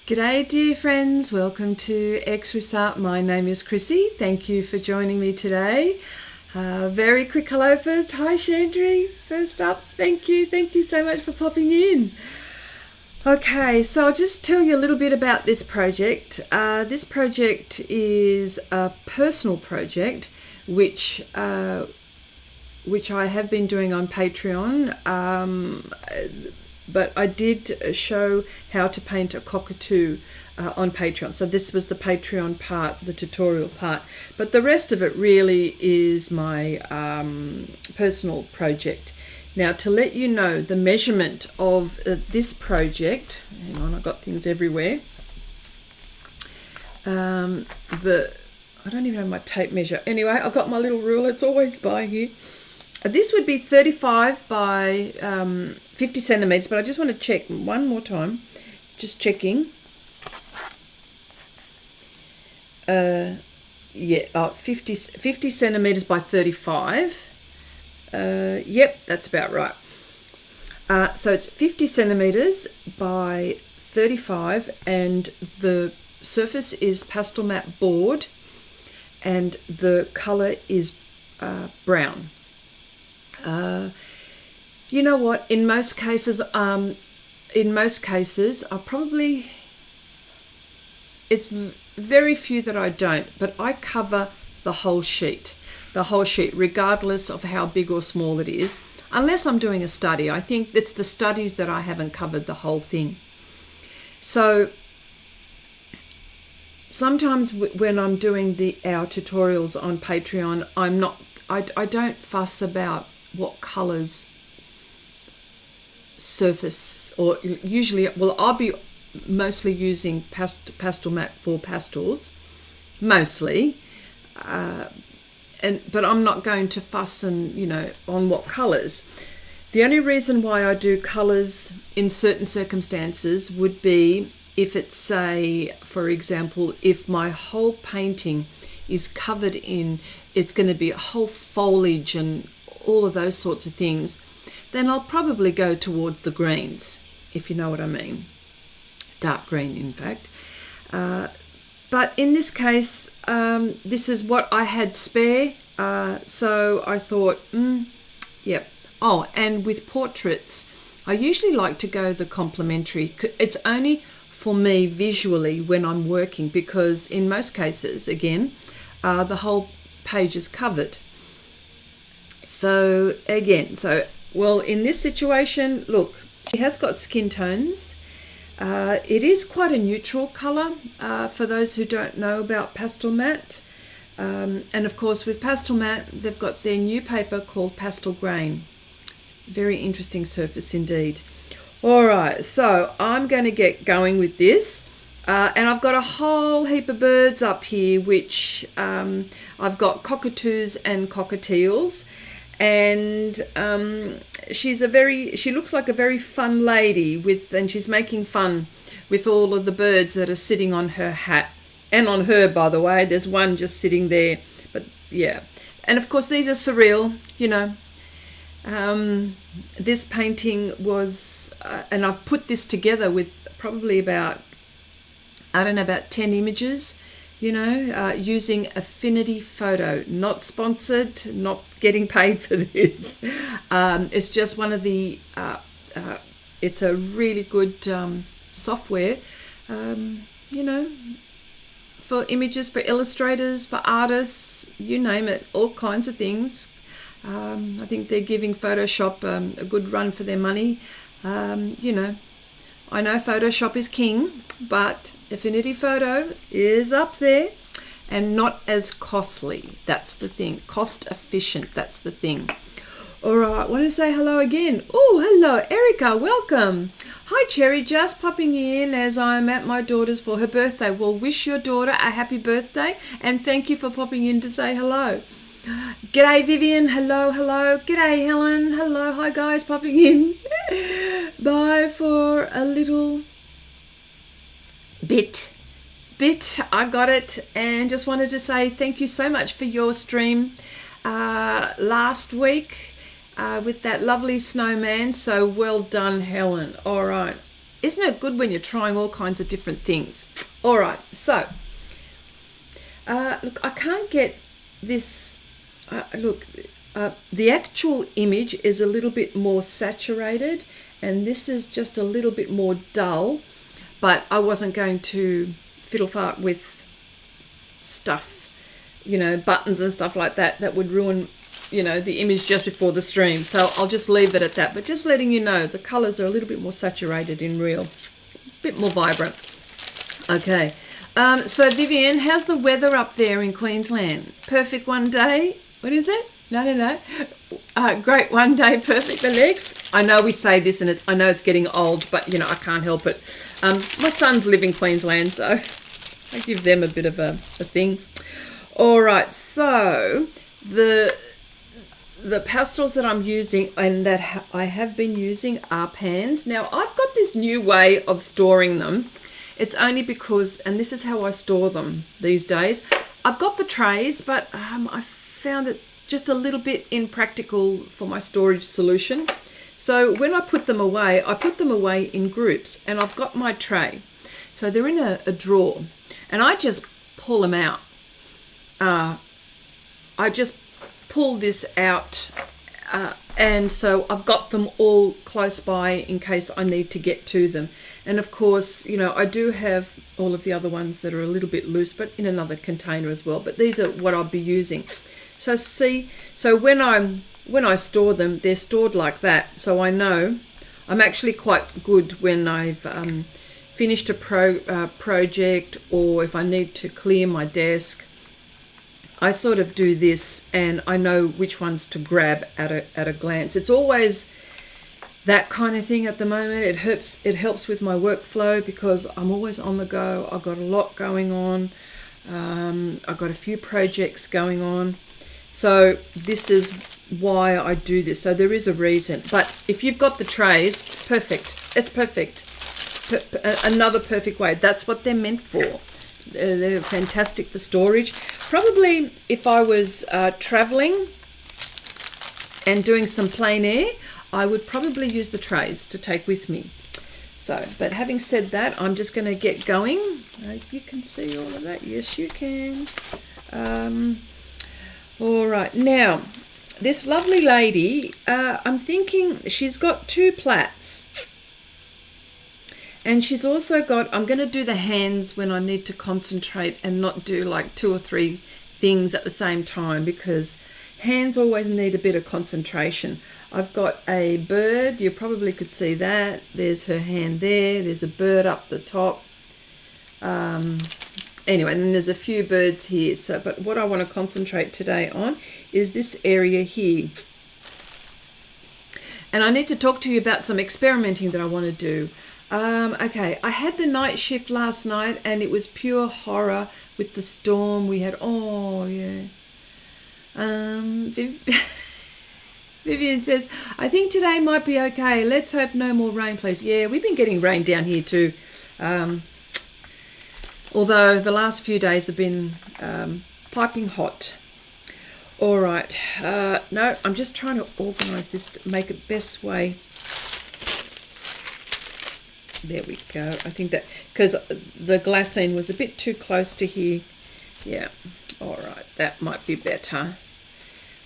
G'day dear friends, welcome to Xrissart. My name is Chrissy. Thank you for joining me today. Very quick hello first. Hi Chandri, first up. Thank you so much for popping in. Okay, so I'll just tell you a little bit about this project. This project is a personal project which I have been doing on Patreon. But I did show how to paint a cockatoo on Patreon. So this was the Patreon part, the tutorial part. But the rest of it really is my personal project. Now, to let you know the measurement of this project, hang on, I've got things everywhere. I don't even have my tape measure. Anyway, I've got my little ruler, it's always by here. This would be 35 by 50 centimeters, but I just want to check one more time. Just checking. 50 centimeters by 35. Yep, that's about right. So it's 50 centimeters by 35, and the surface is Pastelmat board, and the color is brown. You know what? In most cases, it's very few that I don't, but I cover the whole sheet, regardless of how big or small it is, unless I'm doing a study. I think it's the studies that I haven't covered the whole thing. So sometimes when I'm doing our tutorials on Patreon, I don't fuss about what colors surface, or usually, well, I'll be mostly using Pastelmat for pastels, mostly, but I'm not going to fuss on what colors. The only reason why I do colors in certain circumstances would be if it's, say, for example, if my whole painting is covered in, it's going to be a whole foliage and all of those sorts of things, then I'll probably go towards the greens, if you know what I mean. Dark green, in fact. But in this case, this is what I had spare, so I thought, yep. Oh, and with portraits, I usually like to go the complementary. It's only for me visually when I'm working, because in most cases, again, the whole page is covered. So again, well, in this situation, look, it has got skin tones. It is quite a neutral color for those who don't know about Pastelmat. And of course, with Pastelmat, they've got their new paper called Pastel Grain. Very interesting surface indeed. All right, so I'm going to get going with this. And I've got a whole heap of birds up here, which I've got cockatoos and cockatiels. And she looks like a very fun lady and she's making fun with all of the birds that are sitting on her hat, and on her, by the way. There's one just sitting there, but yeah. And of course, these are surreal, this painting was, and I've put this together with probably about 10 images, using Affinity Photo. Not sponsored, not getting paid for this. It's just one of the, it's a really good software, for images, for illustrators, for artists, you name it, all kinds of things. I think they're giving Photoshop a good run for their money. I know Photoshop is king, but Affinity Photo is up there, and not as costly. That's the thing. Cost efficient. That's the thing. All right. I want to say hello again. Oh, hello, Erica. Welcome. Hi, Cherry. Just popping in as I'm at my daughter's for her birthday. Well, wish your daughter a happy birthday, and thank you for popping in to say hello. G'day, Vivian. Hello. G'day, Helen. Hello. Hi, guys, popping in. Bye for a little bit. I got it, and just wanted to say thank you so much for your stream last week with that lovely snowman. So well done, Helen. All right. Isn't it good when you're trying all kinds of different things? All right, so look, I can't get this. The actual image is a little bit more saturated, and this is just a little bit more dull, but I wasn't going to fiddle fart with stuff, buttons and stuff like that. That would ruin, the image just before the stream. So I'll just leave it at that. But just letting you know, the colours are a little bit more saturated in real, a bit more vibrant. Okay, so Vivian, how's the weather up there in Queensland? Perfect one day? What is it? No. Great one day, perfect the next. I know we say this, and I know it's getting old, but I can't help it. My sons live in Queensland, so I give them a bit of a thing. All right, so the pastels that I'm using and that I have been using are pans. Now I've got this new way of storing them. It's only because, and this is how I store them these days. I've got the trays, but I found it just a little bit impractical for my storage solution. So when I put them away in groups, and I've got my tray. So they're in a drawer, and I just pull them out. I just pull this out, and so I've got them all close by in case I need to get to them. And of course, I do have all of the other ones that are a little bit loose, but in another container as well. But these are what I'll be using. So see, so when I store them, they're stored like that. So I know I'm actually quite good when I've finished a project, or if I need to clear my desk. I sort of do this, and I know which ones to grab at a glance. It's always that kind of thing at the moment. It helps with my workflow because I'm always on the go. I've got a lot going on. I've got a few projects going on. So this is why I do this. So there is a reason. But if you've got the trays, perfect. It's perfect. Another perfect way. That's what they're meant for. They're fantastic for storage. Probably if I was traveling and doing some plein air, I would probably use the trays to take with me. So, but having said that, I'm just going to get going. You can see all of that. Yes, you can. All right. Now, this lovely lady, I'm thinking she's got 2 plaits. And she's also got, I'm going to do the hands when I need to concentrate and not do like 2 or 3 things at the same time, because hands always need a bit of concentration. I've got a bird, you probably could see that. There's her hand there. There's a bird up the top. Anyway, and then there's a few birds here. So, but what I want to concentrate today on is this area here. And I need to talk to you about some experimenting that I want to do. Okay, I had the night shift last night, and it was pure horror with the storm we had. Oh, yeah. Vivian says, I think today might be okay. Let's hope no more rain, please. Yeah, we've been getting rain down here too. Although the last few days have been piping hot. All right. No, I'm just trying to organise this to make it best way. There we go. I think that, because the glassine was a bit too close to here. Yeah. All right. That might be better.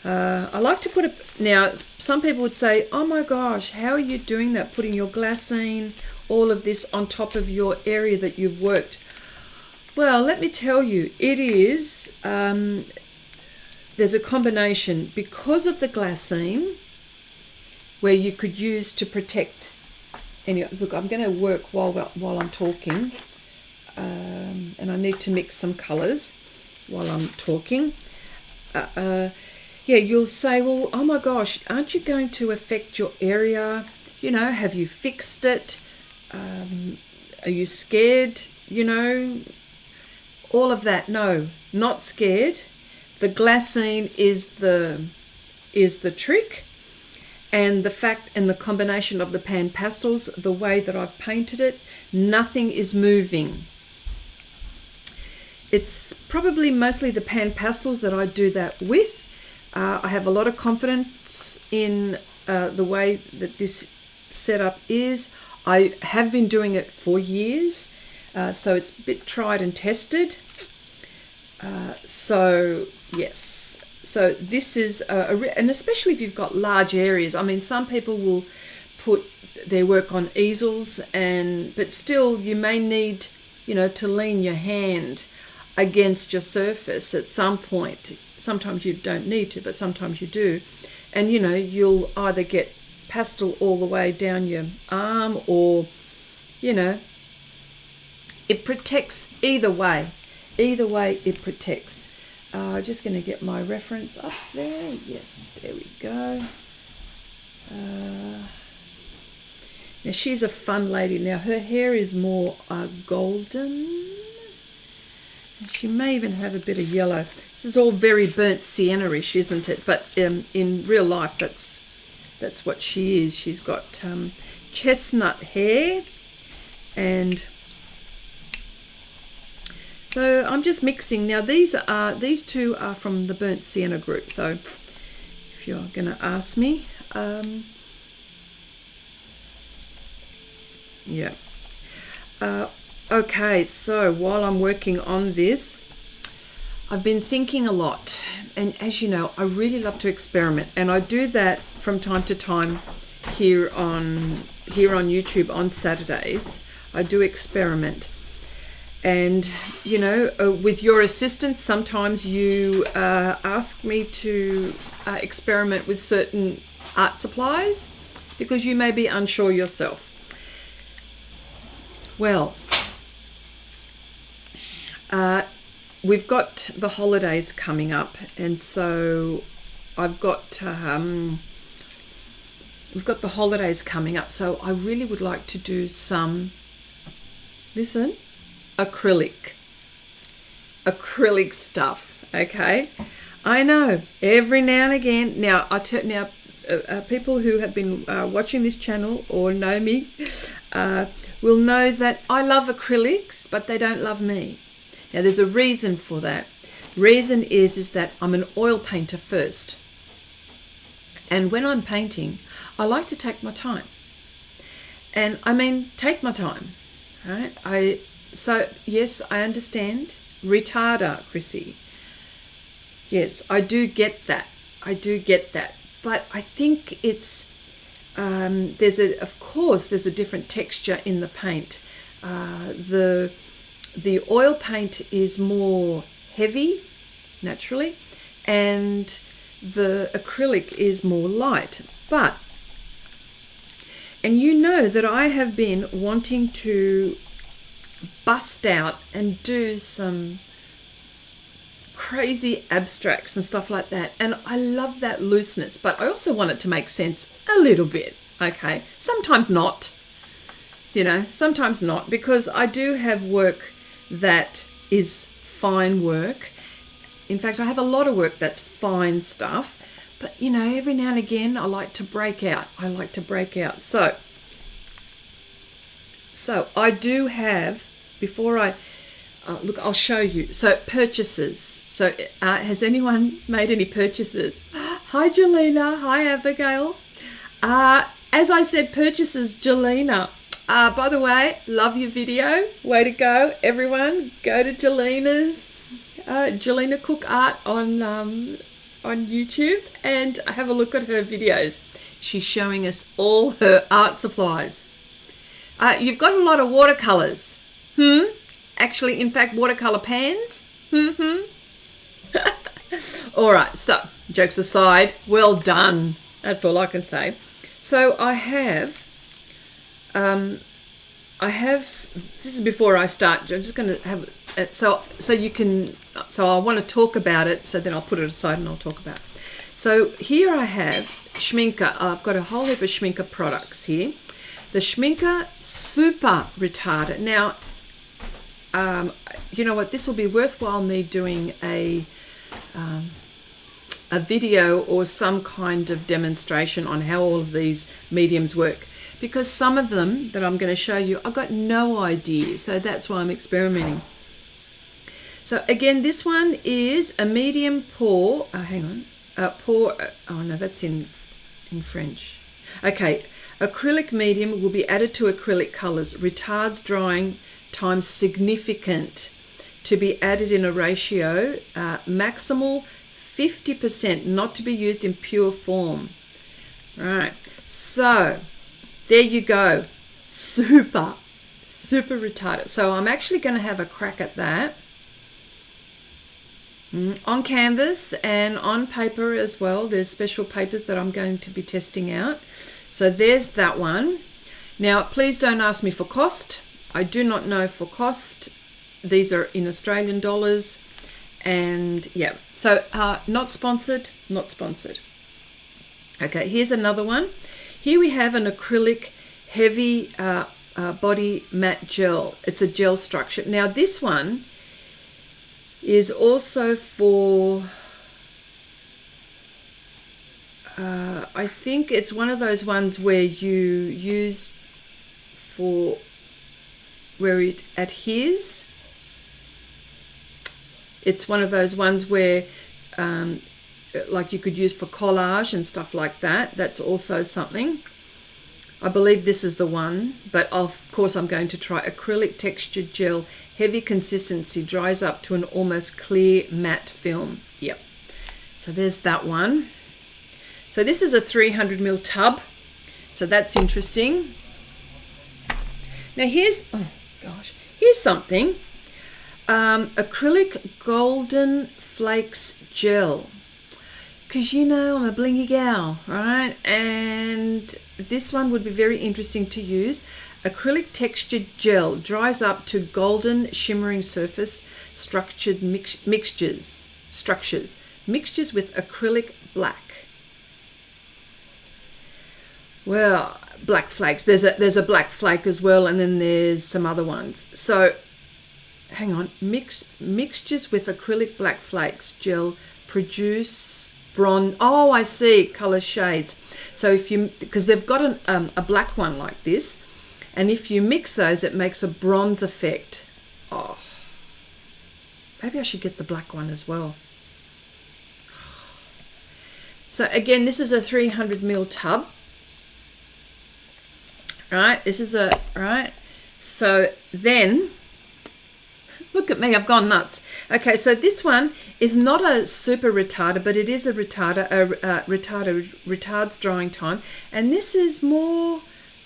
I like to put now some people would say, oh my gosh, how are you doing that, putting your glassine, all of this on top of your area that you've worked? Well, let me tell you, it is there's a combination because of the glassine where you could use to protect. Anyway, look, I'm going to work while I'm talking, and I need to mix some colours while I'm talking. Yeah, you'll say, well, oh my gosh, aren't you going to affect your area? Have you fixed it? Are you scared? All of that. No, not scared. The glassine is the trick, and the fact and the combination of the PanPastels, the way that I've painted it, nothing is moving. It's probably mostly the PanPastels that I do that with. I have a lot of confidence in the way that this setup is. I have been doing it for years, so it's a bit tried and tested. So yes, so this is and especially if you've got large areas. I mean, some people will put their work on easels, but still you may need, you know, to lean your hand against your surface at some point. Sometimes you don't need to, but sometimes you do. And you know, you'll either get pastel all the way down your arm, or, you know, it protects either way. Either way, it protects. Just going to get my reference up there. Yes, there we go. Now, she's a fun lady. Now, her hair is more golden. She may even have a bit of yellow. This is all very burnt sienna-ish, isn't it? But in real life, that's what she is. She's got chestnut hair, and so I'm just mixing. Now these two are from the burnt sienna group. So if you're going to ask me, yeah. Okay, so while I'm working on this, I've been thinking a lot, and as you know, I really love to experiment, and I do that from time to time here on YouTube on Saturdays. I do experiment, and you know, with your assistance, sometimes you ask me to experiment with certain art supplies because you may be unsure yourself. Well, we've got the holidays coming up, and so we've got the holidays coming up, so I really would like to do some, listen, acrylic stuff. Okay, I know, every now and again. Now people who have been watching this channel or know me will know that I love acrylics, but they don't love me. Now, there's a reason for that. Reason is that I'm an oil painter first. And when I'm painting, I like to take my time. And I mean, take my time, right? So, yes, I understand. Retarder, Chrissy. Yes, I do get that. But I think it's, there's a different texture in the paint. The oil paint is more heavy, naturally, and the acrylic is more light. And you know that I have been wanting to bust out and do some crazy abstracts and stuff like that. And I love that looseness, but I also want it to make sense a little bit, okay? Sometimes not, you know, sometimes not, because I do have work that is fine work. In fact, I have a lot of work that's fine stuff, but you know, every now and again I like to break out. So I do have, before I look, I'll show you. So purchases. So has anyone made any purchases? Hi Jelena, hi Abigail. As I said, purchases, Jelena. By the way, love your video. Way to go, everyone. Go to Jelena's, Jelena Cook Art on YouTube and have a look at her videos. She's showing us all her art supplies. You've got a lot of watercolors. Actually, in fact, watercolor pans. All right, so jokes aside, well done. That's all I can say. So I have, this is before I start. I'm just going to have it, so I want to talk about it, so then I'll put it aside and I'll talk about it. So here I have Schminker. I've got a whole heap of Schminker products here. The Schminker Super Retarder. Now, you know what? This will be worthwhile me doing a video or some kind of demonstration on how all of these mediums work, because some of them that I'm going to show you, I've got no idea. So that's why I'm experimenting. So again, this one is a medium pour. Hang on. Pour. Oh no, that's in French. Okay. Acrylic medium will be added to acrylic colors. Retards drying time significant. To be added in a ratio, maximal 50%, not to be used in pure form. Right, so there you go. Super retarded. So I'm actually going to have a crack at that on canvas and on paper as well. There's special papers that I'm going to be testing out. So there's that one. Now, please don't ask me for cost. I do not know for cost. These are in Australian dollars. And yeah, so not sponsored, not sponsored. Okay, here's another one. Here we have an acrylic heavy body matte gel. It's a gel structure. Now this one is also for, I think it's one of those ones where you use for, where it adheres. It's one of those ones where like you could use for collage and stuff like that. That's also something. I believe this is the one, but of course I'm going to try acrylic textured gel, heavy consistency, dries up to an almost clear matte film. Yep. So there's that one. So this is a 300 ml tub. So that's interesting. Now here's, oh gosh, here's something. Acrylic golden flakes gel, because you know I'm a blingy gal, right? And this one would be very interesting to use. Acrylic textured gel dries up to golden shimmering surface structured mixtures with acrylic black. Well, black flakes, there's a black flake as well, and then there's some other ones. So hang on, mixtures with acrylic black flakes gel produce bronze. Oh, I see, color shades. So if you, because they've got a black one like this, and if you mix those, it makes a bronze effect. Oh, maybe I should get the black one as well. So again, this is a 300 ml tub. Right, this is a, right. So then, look at me, I've gone nuts. Okay, so this one is not a super retarder, but it is a retarder, retards drying time. And this is more,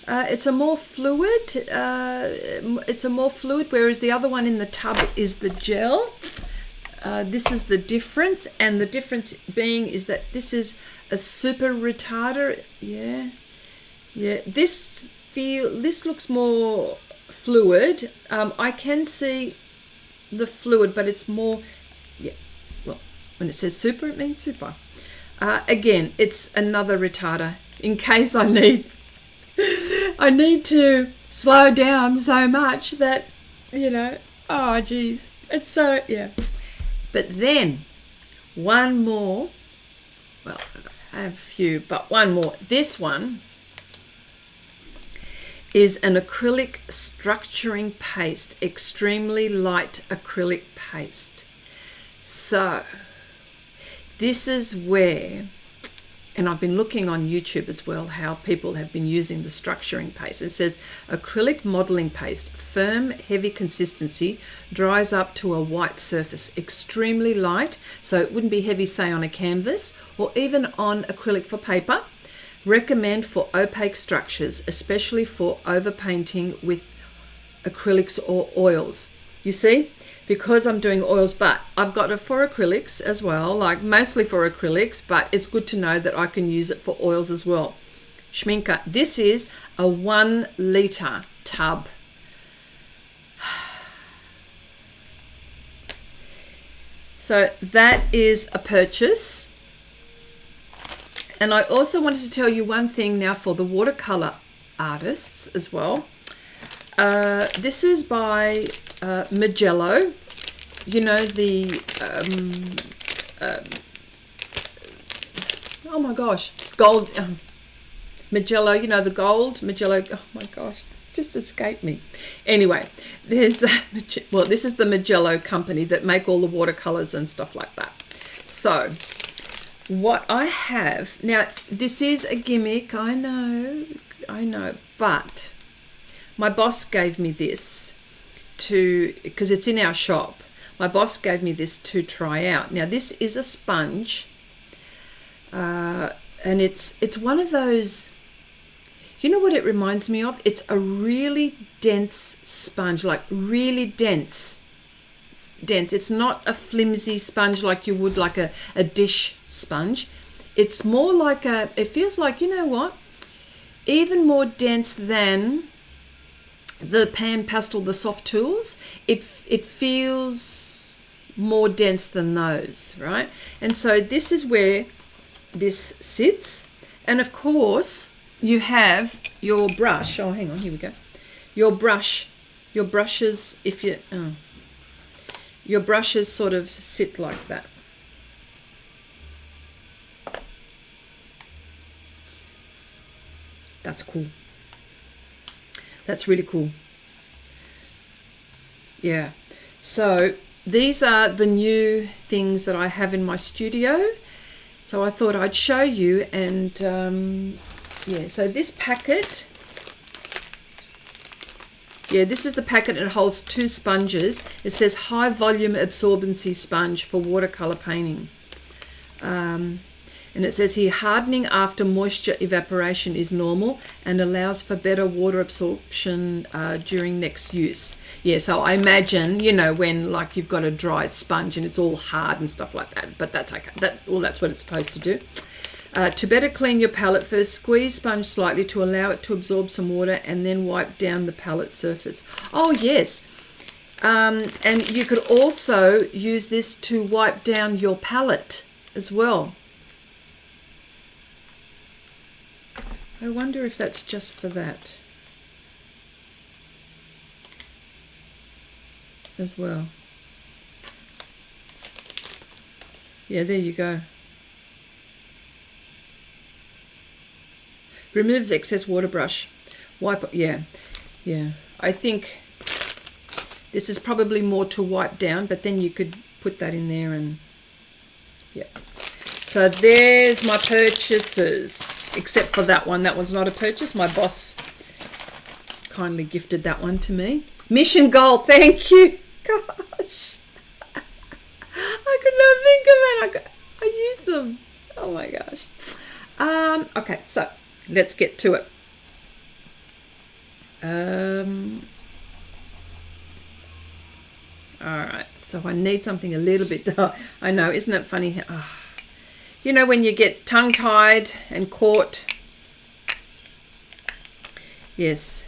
it's a more fluid, whereas the other one in the tub is the gel. This is the difference, and the difference being is that this is a super retarder. Yeah, this looks more fluid. I can see the fluid, but it's more, yeah, well, when it says super, it means super. Again, it's another retarder in case I need to slow down so much that, you know, oh geez, it's so, yeah. But then one more, well, I have a few, but one more. This one is an acrylic structuring paste, extremely light acrylic paste. So this is where, and I've been looking on YouTube as well, how people have been using the structuring paste. It says acrylic modeling paste, firm, heavy consistency, dries up to a white surface, extremely light, so it wouldn't be heavy, say, on a canvas or even on acrylic for paper. Recommend for opaque structures, especially for overpainting with acrylics or oils. You see, because I'm doing oils, but I've got it for acrylics as well, like mostly for acrylics, but it's good to know that I can use it for oils as well. Schminker, this is a 1 litre tub. So that is a purchase. And I also wanted to tell you one thing now for the watercolor artists as well. This is by Magello. You know, the oh my gosh, gold Magello, you know, the gold Magello. Oh my gosh, it just escaped me. Anyway, there's well, this is the Magello company that make all the watercolors and stuff like that. So what I have now, this is a gimmick, I know, know, but my boss gave me this because it's in our shop. My boss gave me this to try out. Now this is a sponge, and it's one of those, you know what it reminds me of? It's a really dense sponge, like really dense. It's not a flimsy sponge like you would like a dish sponge. It's more like it feels like, you know what? Even more dense than the PanPastel, the soft tools. It feels more dense than those, right? And so this is where this sits. And of course, you have your brush. Oh, hang on, here we go. Your brushes, if you, your brushes sort of sit like that. That's cool. That's really cool. Yeah. So these are the new things that I have in my studio. So I thought I'd show you, and yeah, so this packet, yeah, this is the packet. It holds 2 sponges. It says high volume absorbency sponge for watercolor painting. And it says here, hardening after moisture evaporation is normal and allows for better water absorption during next use. Yeah, so I imagine, you know, when like you've got a dry sponge and it's all hard and stuff like that, but that's okay. That's what it's supposed to do. To better clean your palette, first squeeze sponge slightly to allow it to absorb some water and then wipe down the palette surface. Oh, yes. And you could also use this to wipe down your palette as well. I wonder if that's just for that as well. Yeah, there you go. Removes excess water brush. Wipe, yeah. I think this is probably more to wipe down, but then you could put that in there and yeah. So there's my purchases, except for that one. That was not a purchase. My boss kindly gifted that one to me. Mission goal, thank you. Gosh. I could not think of it. I use them. Oh my gosh. Okay, so let's get to it. All right, so I need something a little bit dark. I know, isn't it funny? Oh. You know when you get tongue-tied and caught? Yes.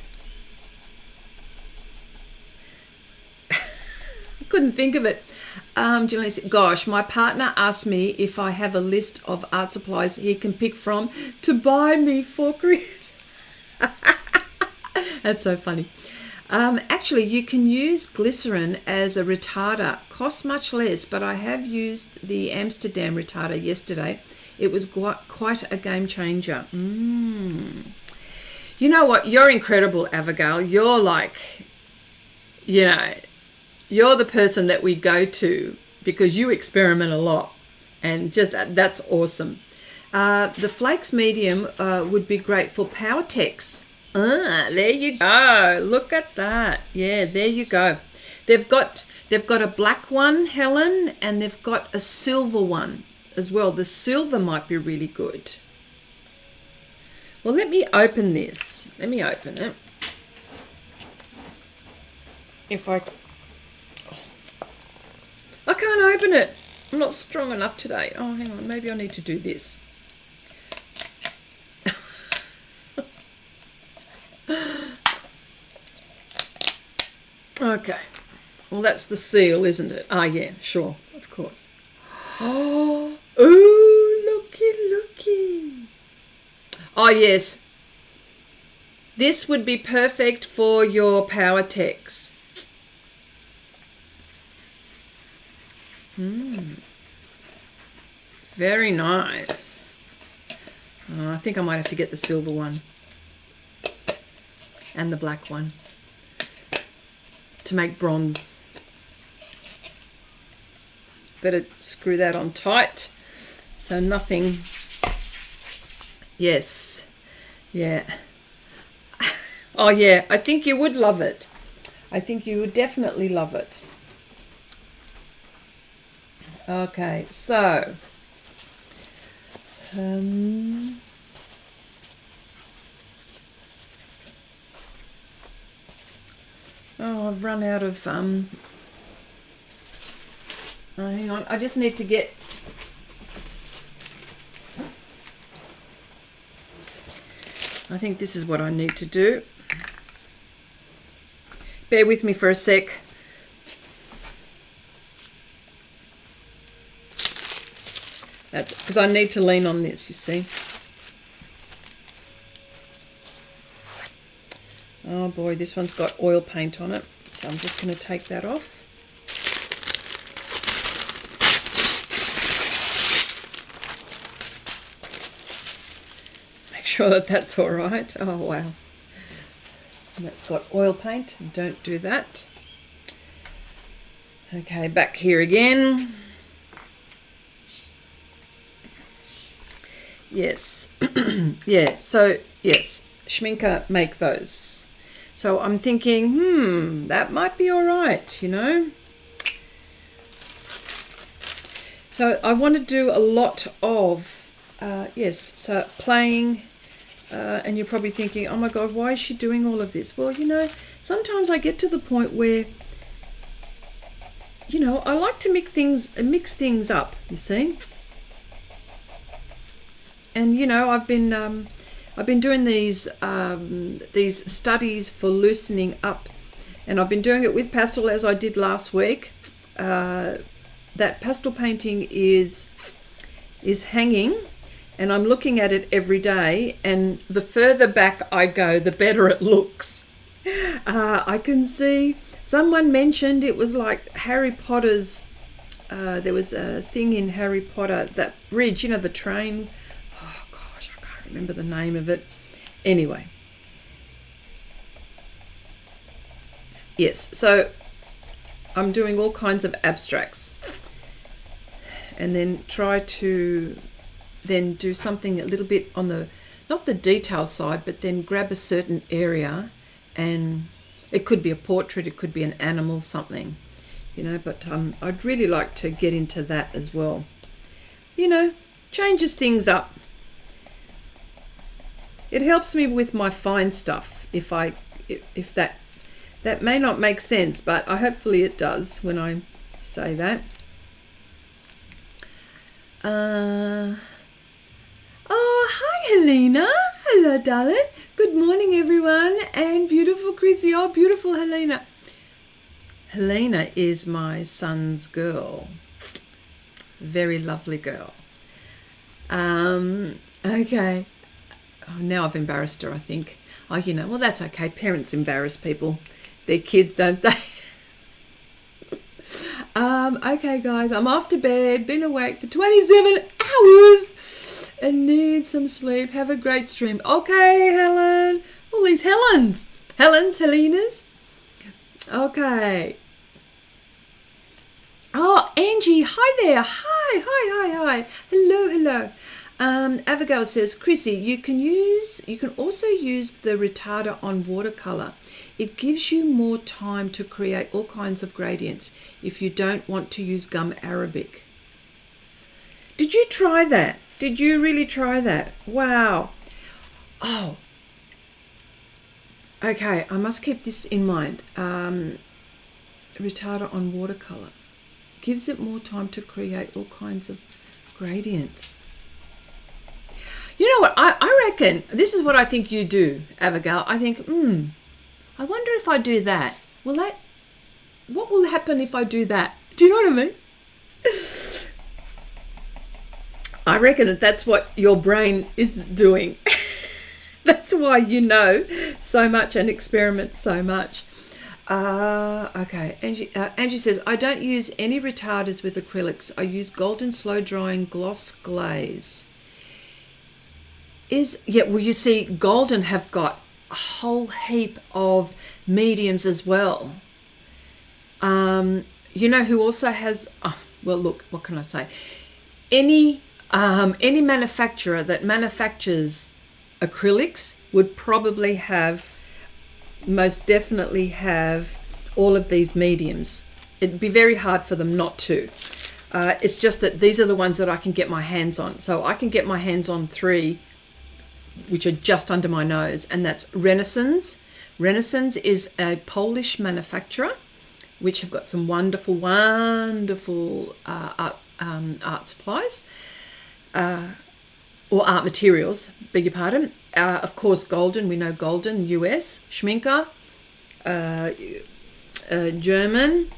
Couldn't think of it. Julian said, gosh, my partner asked me if I have a list of art supplies he can pick from to buy me for Christmas. That's so funny. Actually, you can use glycerin as a retarder. Costs much less, but I have used the Amsterdam retarder yesterday. It was quite a game changer. You know what? You're incredible, Abigail. You're like, you know, you're the person that we go to because you experiment a lot. And just that's awesome. The Flakes medium would be great for power techs. There you go. Look at that. Yeah, there you go. They've got a black one, Helen, and they've got a silver one as well. The silver might be really good. Well, let me open this. Let me open it. I can't open it. I'm not strong enough today. Oh, hang on. Maybe I need to do this. Okay. Well, that's the seal, isn't it? Ah, yeah, sure. Of course. Oh, looky. Oh, yes. This would be perfect for your power techs. Very nice. Oh, I think I might have to get the silver one and the black one to make bronze. Better screw that on tight so nothing. Yes, yeah. Oh yeah, I think you would love it. I think you would definitely love it. Okay, so oh, I've run out of oh, hang on, I just need to get I think this is what I need to do. Bear with me for a sec. That's because I need to lean on this, you see. Oh boy, this one's got oil paint on it. So I'm just going to take that off. Make sure that that's all right. Oh wow. And that's got oil paint. Don't do that. Okay, back here again. Yes. Yeah, so yes, schminker make those. So I'm thinking, that might be all right, you know. So I want to do a lot of, yes, so playing, and you're probably thinking, oh my God, why is she doing all of this? Well, you know, sometimes I get to the point where, you know, I like to mix things up, you see. And you know, I've been doing these studies for loosening up, and I've been doing it with pastel as I did last week. That pastel painting is hanging, and I'm looking at it every day, and the further back I go, the better it looks. I can see someone mentioned it was like Harry Potter's. There was a thing in Harry Potter, that bridge, you know, the train. Remember the name of it. Anyway, yes, so I'm doing all kinds of abstracts, and then try to then do something a little bit on the, not the detail side, but then grab a certain area, and it could be a portrait, it could be an animal, something, you know, but I'd really like to get into that as well. You know, changes things up. It helps me with my fine stuff. If that may not make sense, but hopefully it does when I say that. Oh, hi Helena. Hello, darling. Good morning, everyone, and beautiful Chrissy. Oh, beautiful Helena. Helena is my son's girl. Very lovely girl. Okay. Oh, now I've embarrassed her, I think. Oh, you know, well, that's okay. Parents embarrass people. Their kids, don't they? Okay, guys, I'm off to bed. Been awake for 27 hours and need some sleep. Have a great stream. Okay, Helen. All these Helens. Helenas. Okay. Oh, Angie, hi there. Hi. Hello. Abigail says, Chrissy, you can also use the retarder on watercolor. It gives you more time to create all kinds of gradients if you don't want to use gum arabic. Did you try that? Did you really try that? Wow. Oh. Okay, I must keep this in mind. Retarder on watercolor gives it more time to create all kinds of gradients. You know what, I reckon, this is what I think you do, Abigail. I think, I wonder if I do that. What will happen if I do that? Do you know what I mean? I reckon that's what your brain is doing. That's why you know so much and experiment so much. Okay, Angie says, I don't use any retarders with acrylics. I use golden slow drying gloss glaze. Well, you see, golden have got a whole heap of mediums as well. You know who also has, well, look, what can I say? Any manufacturer that manufactures acrylics would probably have most definitely have all of these mediums. It'd be very hard for them not to. It's just that these are the ones that I can get my hands on. So I can get my hands on 3, which are just under my nose, and that's Renaissance. Renaissance is a Polish manufacturer, which have got some wonderful, wonderful art supplies, or art materials, beg your pardon. Of course, Golden, we know Golden, US, Schminker, German,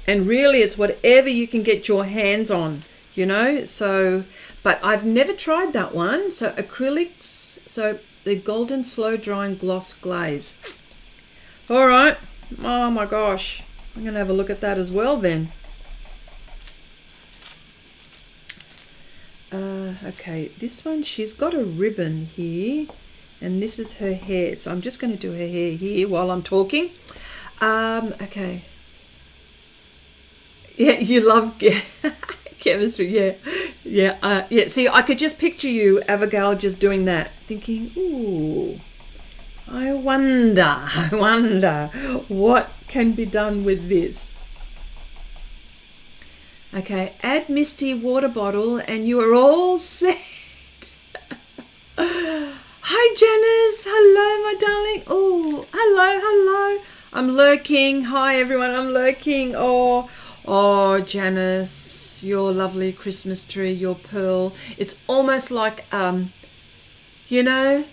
and really it's whatever you can get your hands on, you know. So, but I've never tried that one. So acrylics, so the Golden Slow Drying Gloss Glaze. All right. Oh my gosh. I'm going to have a look at that as well then. Okay, this one, she's got a ribbon here, and this is her hair. So I'm just going to do her hair here while I'm talking. Okay. Yeah, you love chemistry, yeah. See, I could just picture you, Abigail, just doing that, thinking, ooh, I wonder what can be done with this. Okay, add Misty water bottle and you are all set. Hi, Janice. Hello, my darling. Oh, hello. I'm lurking. Hi, everyone. I'm lurking. Oh, Janice, your lovely Christmas tree, your pearl. It's almost like, you know,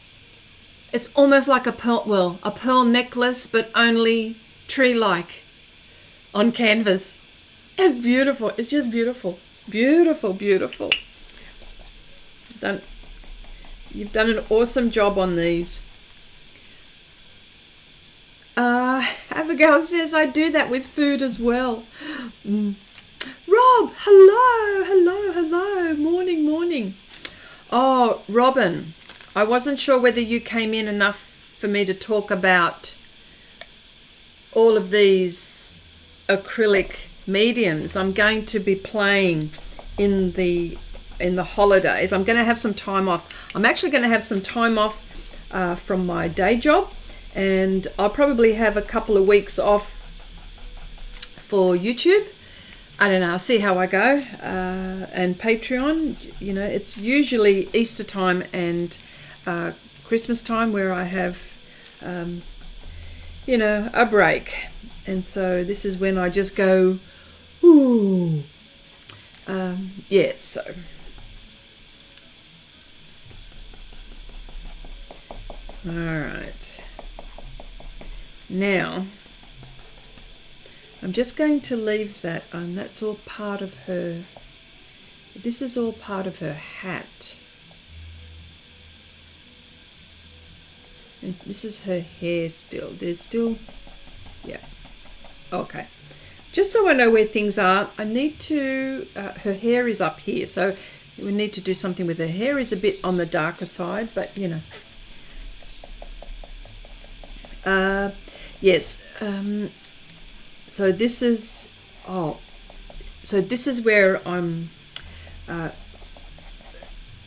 it's almost like a pearl necklace, but only tree-like on canvas. It's beautiful. It's just beautiful. Beautiful. You've done an awesome job on these. Abigail says I do that with food as well. Rob, hello. Morning. Oh, Robin, I wasn't sure whether you came in enough for me to talk about all of these acrylic mediums. I'm going to be playing in the holidays. I'm going to have some time off. I'm actually going to have some time off from my day job, and I'll probably have a couple of weeks off for YouTube. I don't know, I'll see how I go. And Patreon, you know, it's usually Easter time and Christmas time where I have you know, a break. And so this is when I just go, ooh. Yeah, so. All right. Now, I'm just going to leave that on. That's all part of her. This is all part of her hat. And this is her hair still. There's still, yeah. Okay. Just so I know where things are, I need to, her hair is up here. So we need to do something with her hair. Is a bit on the darker side, but you know. Yes. So this is, so this is where I'm,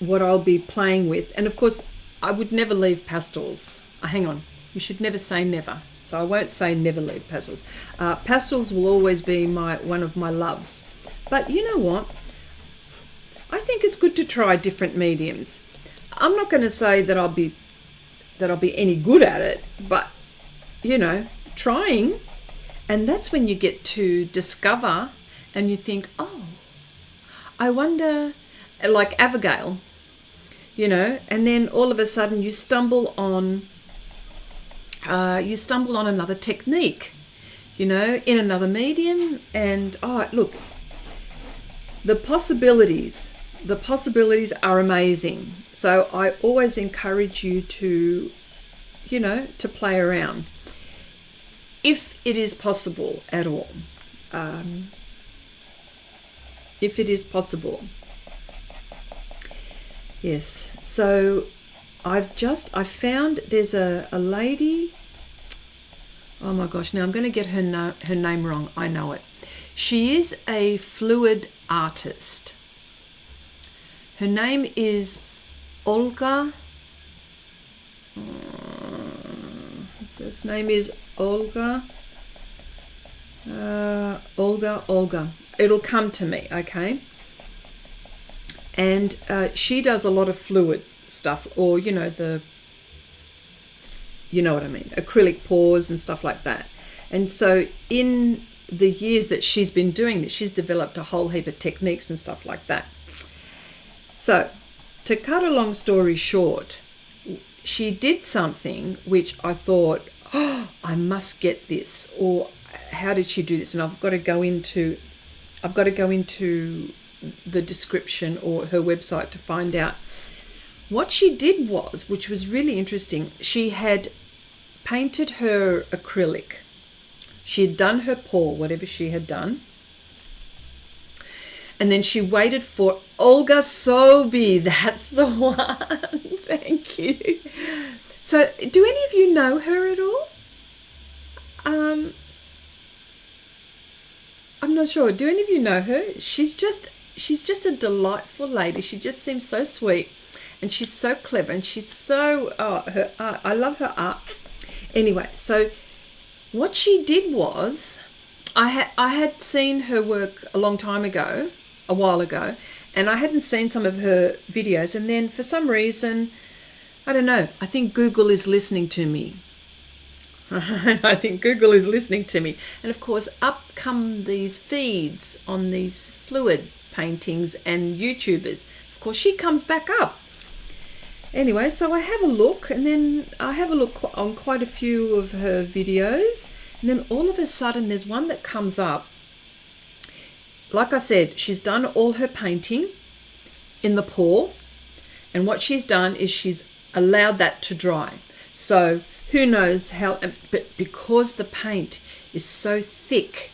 what I'll be playing with. And of course, I would never leave pastels. Hang on, you should never say never. So I won't say never leave pastels. Pastels will always be one of my loves. But you know what? I think it's good to try different mediums. I'm not going to say that I'll be any good at it, but you know, trying. And that's when you get to discover and you think, oh, I wonder, like Abigail, you know, and then all of a sudden you stumble on another technique, you know, in another medium. And oh, look, the possibilities are amazing. So I always encourage you to, you know, to play around if it is possible at all. If it is possible. Yes, so I found there's a lady, oh my gosh, now I'm going to get her name wrong, I know it. She is a fluid artist. Her name is Olga, First name is Olga. Olga. It'll come to me, okay? And she does a lot of fluid stuff, or you know what I mean, acrylic pours and stuff like that. And so in the years that she's been doing this, she's developed a whole heap of techniques and stuff like that. So to cut a long story short, she did something which I thought, oh, I must get this, or how did she do this? And I've got to go into the description or her website to find out. What she did was, which was really interesting, she had painted her acrylic. She had done her pour, whatever she had done. And then she waited for Olga Sobi. That's the one. Thank you. So do any of you know her at all? I'm not sure. Do any of you know her? She's just a delightful lady. She just seems so sweet, and she's so clever, and she's so, her art. I love her art. Anyway, so what she did was, I had seen her work a while ago, and I hadn't seen some of her videos, and then for some reason, I don't know, I think Google is listening to me. I think Google is listening to me. And of course, up come these feeds on these fluid paintings and YouTubers. Of course, she comes back up. Anyway, so I have a look, and then I have a look on quite a few of her videos, and then all of a sudden there's one that comes up. Like I said, she's done all her painting in the pour, and what she's done is she's allowed that to dry. So who knows how, but because the paint is so thick,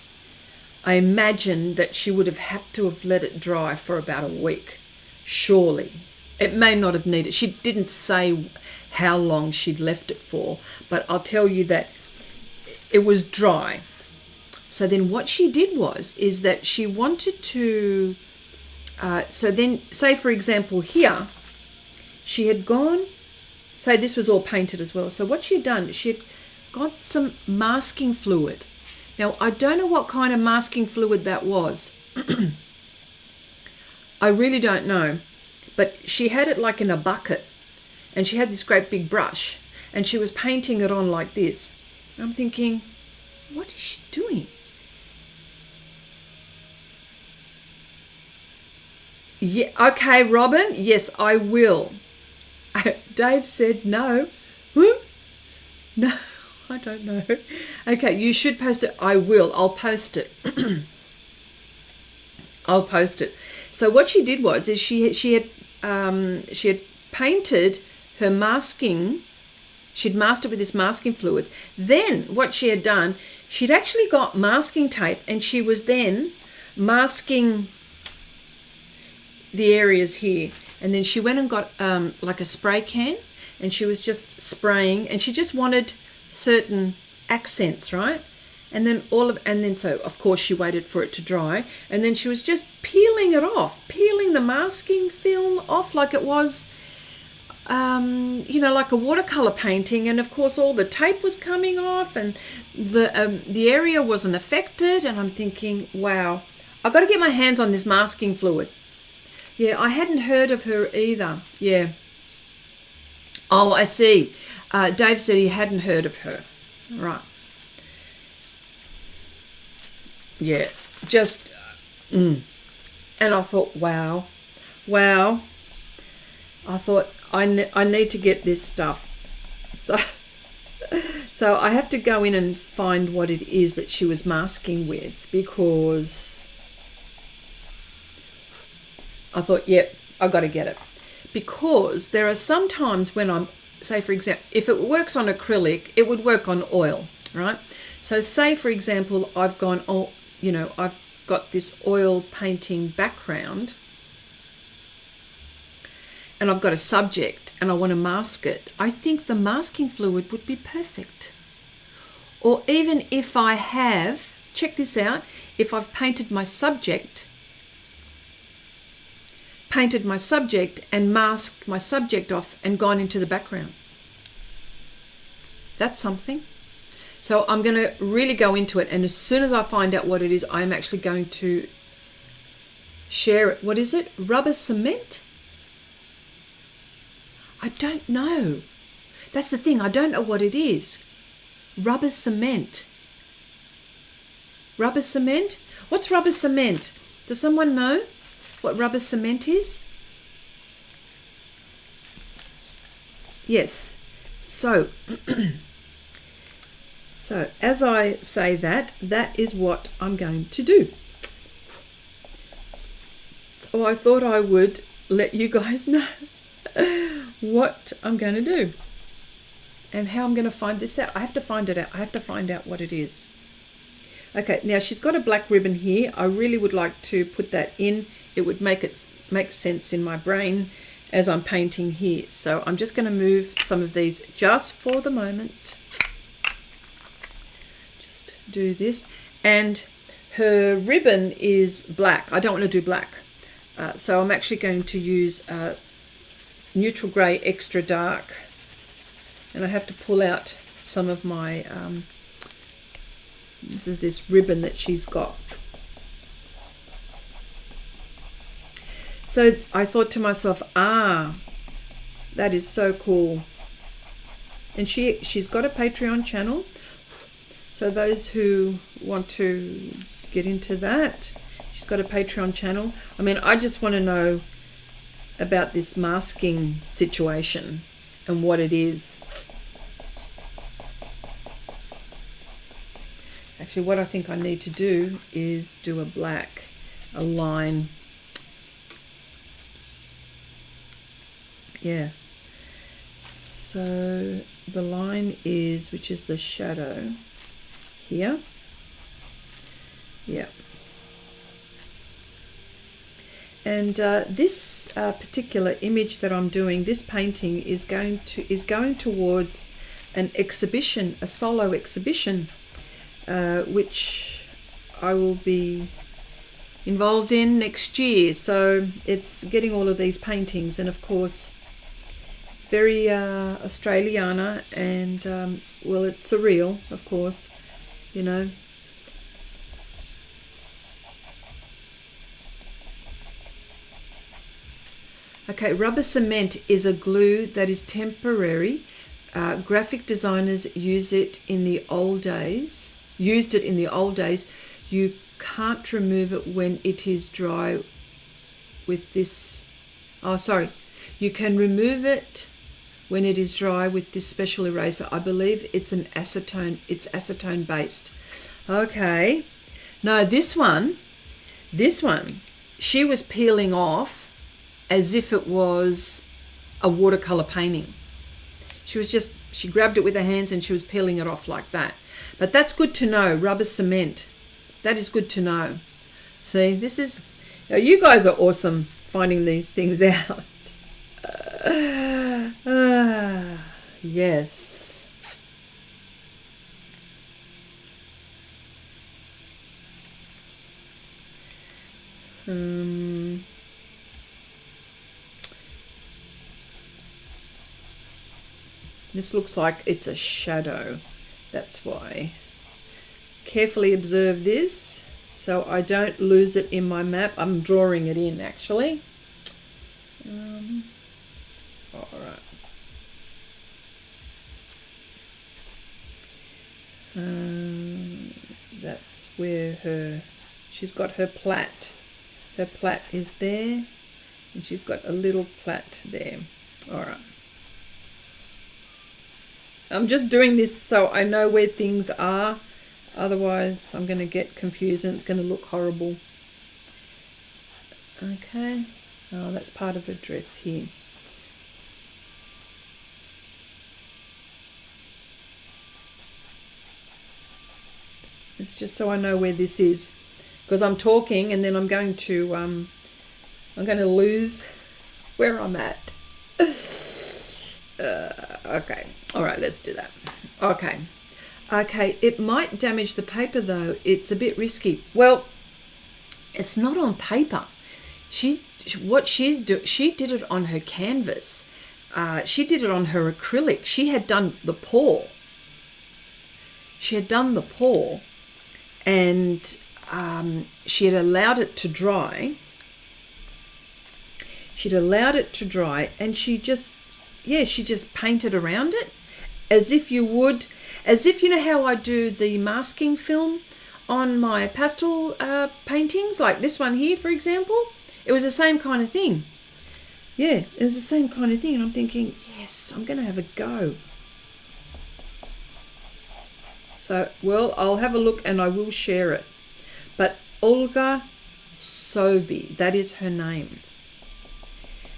I imagine that she would have had to have let it dry for about a week, surely. It may not have needed, she didn't say how long she'd left it for, but I'll tell you that it was dry. So then what she did is that she wanted to, so then say for example here, she had gone, say this was all painted as well. So what she had done, she had got some masking fluid. Now I don't know what kind of masking fluid that was. I really don't know. But she had it like in a bucket, and she had this great big brush, and she was painting it on like this. And I'm thinking, what is she doing? Yeah, okay, Robin, yes, I will. Dave said no. Who? No, I don't know. Okay, you should post it. I will. I'll post it. I'll post it. So what she did was she had painted her masking. She'd masked it with this masking fluid. Then what she had done, she'd actually got masking tape, and she was then masking the areas here. And then she went and got like a spray can, and she was just spraying, and she just wanted certain accents, right? And then so of course she waited for it to dry, and then she was just peeling it off, peeling the masking film off like it was, like a watercolor painting. And of course all the tape was coming off, and the area wasn't affected. And I'm thinking, wow, I've got to get my hands on this masking fluid. Yeah, I hadn't heard of her either. Yeah. Oh, I see. Dave said he hadn't heard of her. Right. Yeah, just, and I thought, wow. I thought, I need to get this stuff. So I have to go in and find what it is that she was masking with, because I thought, yep, I've got to get it. Because there are some times when I'm, say for example, if it works on acrylic, it would work on oil, right? So say for example, I've gone, I've got this oil painting background, and I've got a subject and I want to mask it. I think the masking fluid would be perfect. Or even if I have, check this out, if I've painted my subject and masked my subject off and gone into the background. That's something. So I'm going to really go into it, and as soon as I find out what it is, I'm actually going to share it. What is it? Rubber cement? I don't know. That's the thing. I don't know what it is. Rubber cement. Rubber cement? What's rubber cement? Does someone know what rubber cement is? Yes. So, so as I say that, that is what I'm going to do. So I thought I would let you guys know what I'm going to do and how I'm going to find this out. I have to find it out. I have to find out what it is. Okay, now she's got a black ribbon here. I really would like to put that in. It would make sense in my brain as I'm painting here. So I'm just going to move some of these just for the moment. Just do this. And her ribbon is black. I don't want to do black. So I'm actually going to use neutral grey extra dark. And I have to pull out some of my... this is this ribbon that she's got. So I thought to myself, that is so cool. And she's got a Patreon channel. So those who want to get into that, she's got a Patreon channel. I mean, I just want to know about this masking situation and what it is. Actually, what I think I need to do is do a line. Yeah. So the line is, which is the shadow here. Yeah. And this particular image that I'm doing, this painting is going towards an exhibition, a solo exhibition, which I will be involved in next year. So it's getting all of these paintings, and of course it's very Australiana, and well, it's surreal, of course, you know. Okay, rubber cement is a glue that is temporary. Graphic designers used it in the old days. You can't remove it when it is dry with this. Oh, sorry. You can remove it when it is dry with this special eraser. I believe it's an acetone. It's acetone based. Okay. No, this one, she was peeling off as if it was a watercolor painting. She grabbed it with her hands and she was peeling it off like that. But that's good to know, rubber cement. That is good to know. See, this is, you guys are awesome finding these things out. Yes. This looks like it's a shadow. That's why. Carefully observe this so I don't lose it in my map. I'm drawing it in actually. All right. That's where she's got her plait. Her plait is there, and she's got a little plait there. All right. I'm just doing this so I know where things are. Otherwise, I'm going to get confused and it's going to look horrible. Okay. Oh, that's part of her dress here. It's just so I know where this is, because I'm talking and then I'm going to lose where I'm at. Okay. All right, let's do that. Okay. Okay, it might damage the paper though. It's a bit risky. Well, it's not on paper. She did it on her canvas. She did it on her acrylic. She had done the pour. she had done the pour, and she had allowed it to dry. She'd allowed it to dry, and she just painted around it as if you know how I do the masking film on my pastel paintings, like this one here, for example. It was the same kind of thing. Yeah, it was the same kind of thing, and I'm thinking, yes, I'm going to have a go. So, well, I'll have a look and I will share it. But Olga Sobi, that is her name.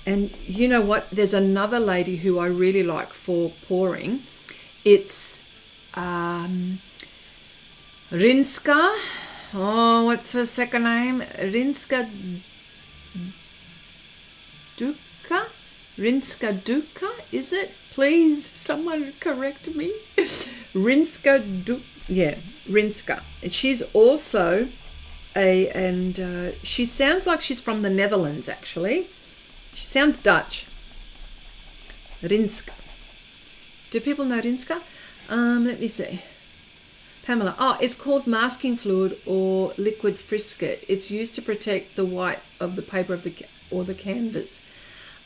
And you know what? There's another lady who I really like for pouring. It's Rinska. Oh, what's her second name? Rinska Duka? Rinska Duka, is it? Please, someone correct me. Rinska Rinska. And she's also she sounds like she's from the Netherlands, actually. She sounds Dutch. Rinska. Do people know Rinska? Let me see. Pamela. Oh, it's called masking fluid or liquid frisket. It's used to protect the white of the paper or the canvas.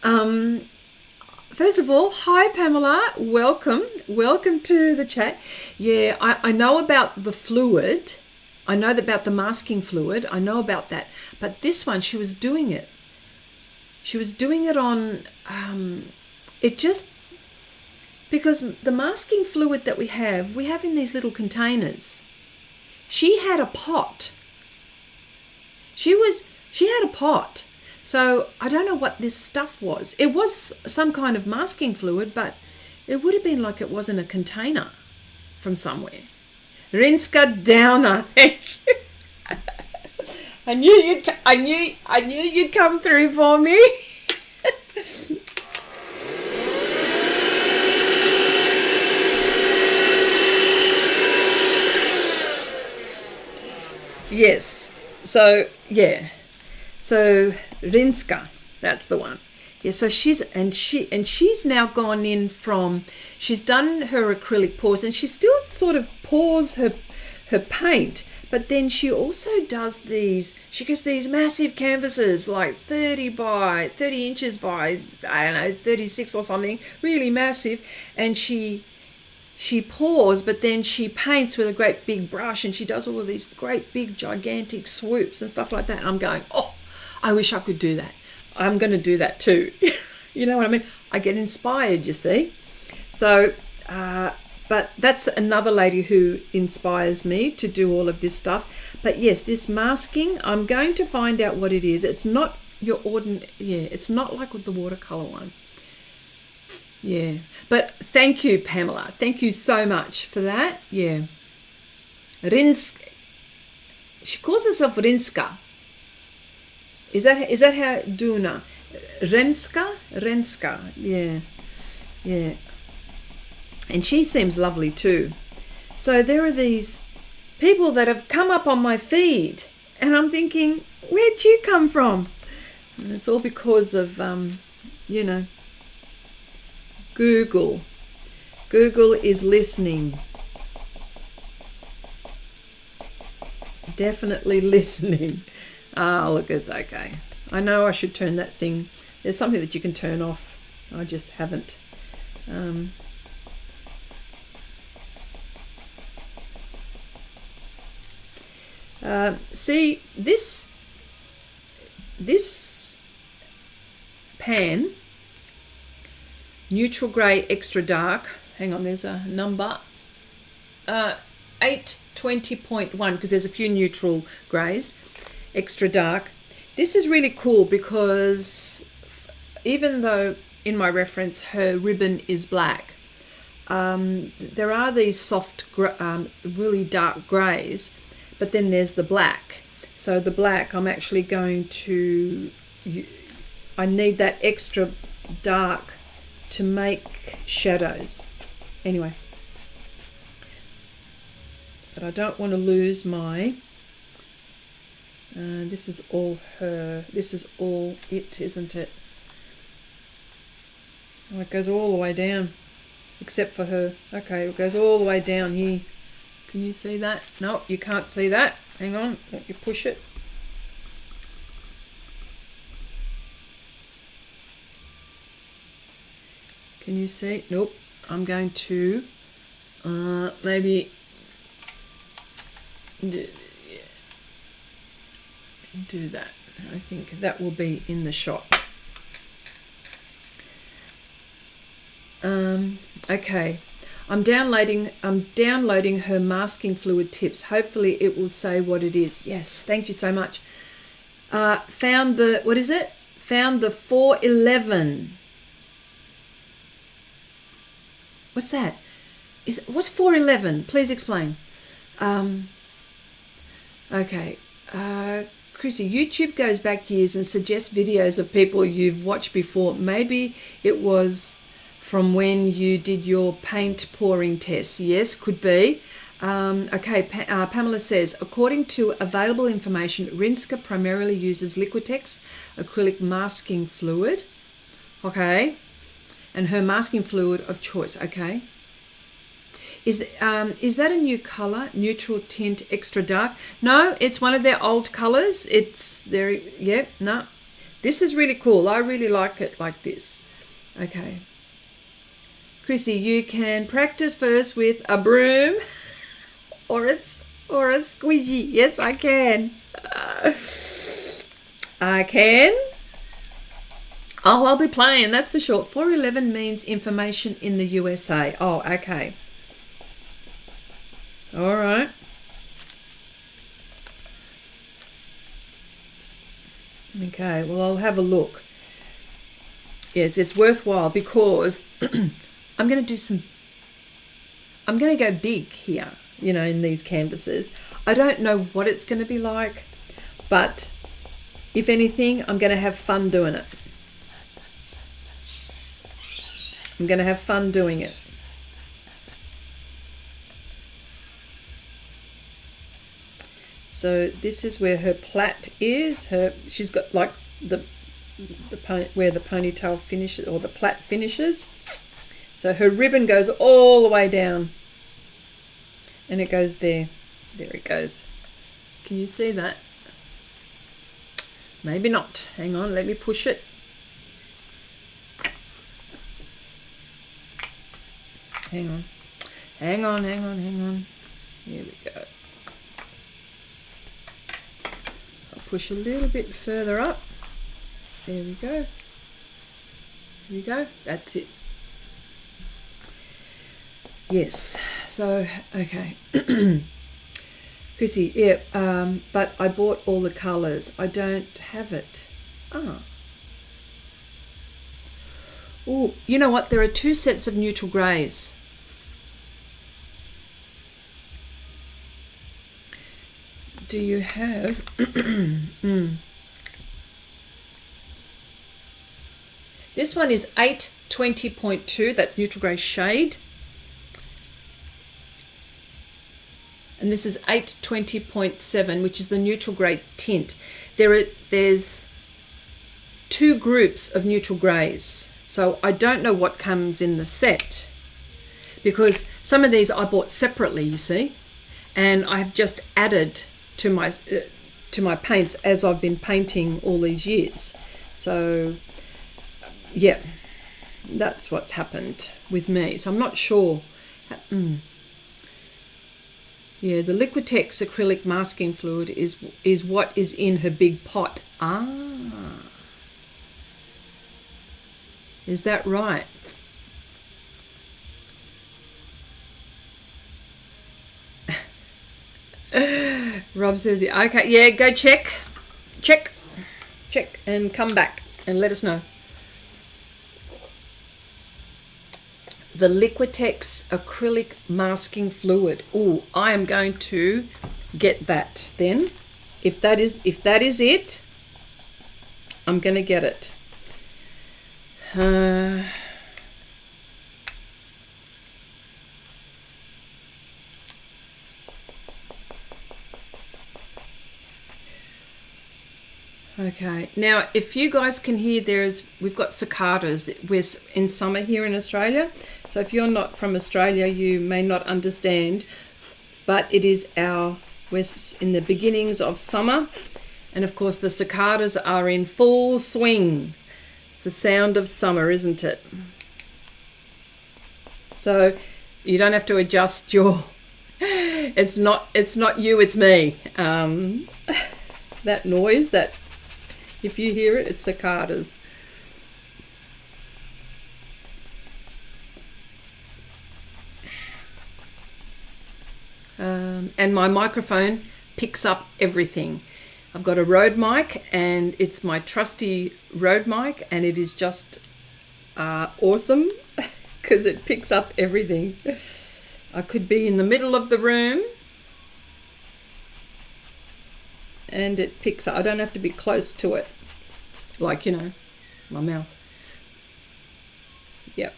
First of all, hi Pamela. Welcome. Welcome to the chat. Yeah, I know about the fluid. I know about the masking fluid. I know about that. But this one, she was doing it. She was doing it on, because the masking fluid that we have in these little containers. She had a pot. She had a pot. So I don't know what this stuff was. It was some kind of masking fluid, but it would have been like it was in a container from somewhere. Rinska Downer, thank you. I knew you'd come through for me. Yes. So yeah. So Rinska, that's the one. Yeah. So she's now gone in from. She's done her acrylic pours, and she still sort of pours her paint. But then she also does these, she gets these massive canvases, like 30 inches by, I don't know, 36 or something, really massive. And she pours, but then she paints with a great big brush, and she does all of these great big gigantic swoops and stuff like that. And I'm going, oh, I wish I could do that. I'm going to do that too. You know what I mean? I get inspired, you see. So, but that's another lady who inspires me to do all of this stuff. But yes, this masking, I'm going to find out what it is. It's not your ordinary, it's not like with the watercolor one. Yeah, but thank you, Pamela. Thank you so much for that. Yeah. Rinska. She calls herself Rinska. Is that how Duna? Renska. Yeah. And she seems lovely too. So there are these people that have come up on my feed, and I'm thinking, where'd you come from? And it's all because of, Google. Google is listening. Definitely listening. Look, it's okay. I know I should turn that thing. There's something that you can turn off. I just haven't. See, this pan, neutral grey extra dark, hang on, there's a number, 820.1, because there's a few neutral greys, extra dark. This is really cool because even though in my reference her ribbon is black, there are these soft, really dark greys, but then there's the black. So the black, I'm actually going to, I need that extra dark to make shadows. Anyway, but I don't want to lose my, this is all her, this is all it, isn't it? Oh, it goes all the way down, except for her. Okay, it goes all the way down here. Can you see that? No, you can't see that. Hang on, let me push it. Can you see? Nope. I'm going to maybe do that. I think that will be in the shot. Okay. I'm downloading her masking fluid tips. Hopefully it will say what it is. Yes, thank you so much. Found the, what is it? Found the 411. What's that? What's 411? Please explain. Okay. Chrissy, YouTube goes back years and suggests videos of people you've watched before. Maybe it was from when you did your paint pouring test. Yes, could be. Okay, Pamela says, according to available information, Rinska primarily uses Liquitex acrylic masking fluid. Okay. And her masking fluid of choice. Okay. Is that a new color? Neutral tint, extra dark? No, it's one of their old colors. It's very, yeah, no. This is really cool. I really like it like this. Okay. Chrissy, you can practice first with a broom or a squeegee. Yes, I can. I can. Oh, I'll be playing, that's for sure. 411 means information in the USA. Oh, okay. All right. Okay, well, I'll have a look. Yes, it's worthwhile because I'm going to go big here, you know, in these canvases. I don't know what it's going to be like, but if anything, I'm going to have fun doing it. I'm going to have fun doing it. So this is where her plait is. She's got like the where the ponytail finishes, or the plait finishes. So her ribbon goes all the way down, and it goes there. There it goes. Can you see that? Maybe not. Hang on, let me push it. Hang on. Hang on. Here we go. I'll push a little bit further up. There we go. Here we go. That's it. Yes. So, okay. Chrissy, yeah, but I bought all the colours. I don't have it. Ah. Oh, you know what? There are 2 sets of neutral greys. Do you have... This one is 820.2. That's neutral grey shade. And this is 820.7, which is the neutral grey tint. There's 2 groups of neutral greys. So I don't know what comes in the set, because some of these I bought separately, you see, and I've just added to my paints as I've been painting all these years. So yeah, that's what's happened with me. So I'm not sure. Yeah, the Liquitex acrylic masking fluid is what is in her big pot. Ah, is that right? Rob says, yeah, okay, yeah, go check, and come back and let us know. The Liquitex acrylic masking fluid. Oh, I am going to get that then. If that is it, I'm going to get it. Okay, now if you guys can hear, we've got cicadas. We're in summer here in Australia, so if you're not from Australia, you may not understand but it is we're in the beginnings of summer, and of course the cicadas are in full swing. It's the sound of summer, isn't it? So you don't have to adjust your, it's not you, it's me. That noise, that if you hear it, it's cicadas. And my microphone picks up everything. I've got a Rode mic, and it's my trusty Rode mic, and it is just awesome because it picks up everything. I could be in the middle of the room and it picks up. I don't have to be close to it, like, you know, my mouth. Yep.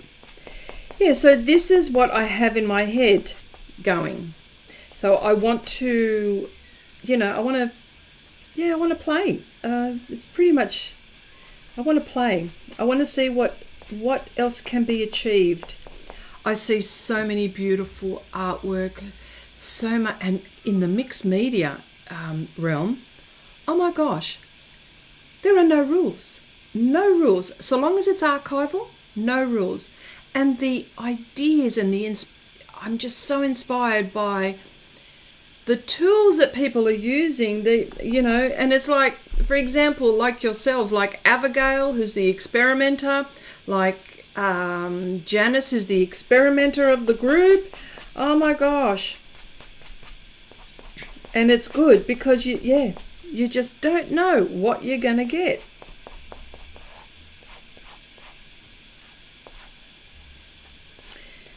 Yeah, so this is what I have in my head going. So I want to, you know, I want to play. It's pretty much, I want to play. I want to see what else can be achieved. I see so many beautiful artwork, so much, and in the mixed media realm, oh my gosh, there are no rules. No rules. So long as it's archival, no rules. And the ideas and I'm just so inspired by the tools that people are using, you know, and it's like, for example, like yourselves, like Abigail, who's the experimenter, like Janice, who's the experimenter of the group. Oh my gosh. And it's good because you just don't know what you're going to get.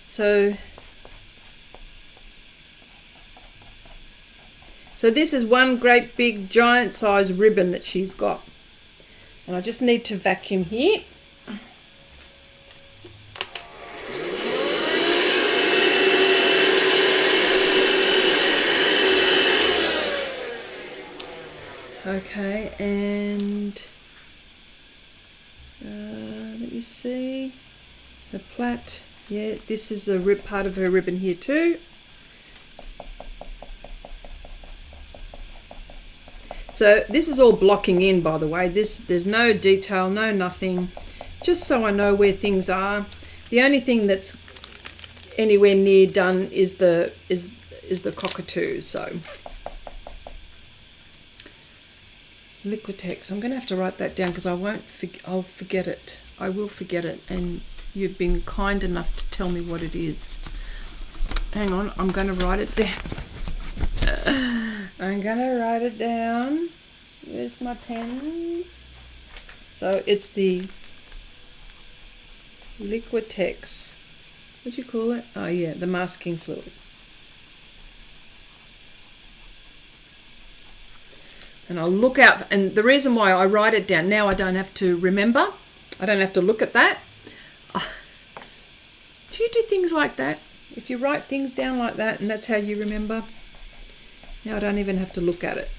So this is one great big giant size ribbon that she's got. And I just need to vacuum here. Okay, and let me see, the plait, yeah, this is a part of her ribbon here too. So this is all blocking in, by the way. There's no detail, no nothing, just so I know where things are. The only thing that's anywhere near done is the cockatoo. So Liquitex, I'm going to have to write that down because I'll forget it. I will forget it, and you've been kind enough to tell me what it is. Hang on, I'm going to write it down. I'm going to write it down with my pens. So it's the Liquitex. What do you call it? Oh yeah, the masking fluid. And I'll look out, and the reason why I write it down, now I don't have to remember. I don't have to look at that. Do you do things like that? If you write things down like that and that's how you remember, now I don't even have to look at it.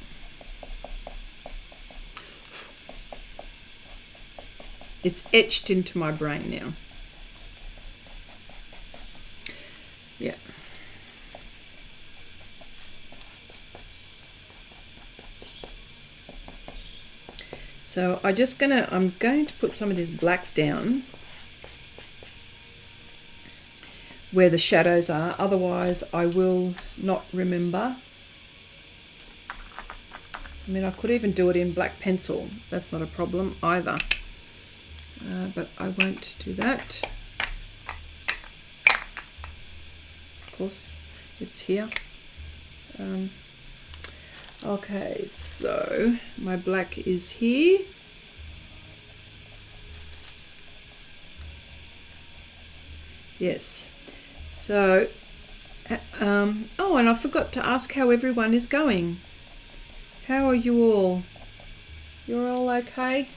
It's etched into my brain now. Yeah. So I'm going to put some of this black down where the shadows are, otherwise I will not remember. I mean, I could even do it in black pencil, that's not a problem either, but I won't do that. Of course, it's here. Okay, so my black is here. Yes. So, oh, and I forgot to ask how everyone is going. How are you all? You're all okay?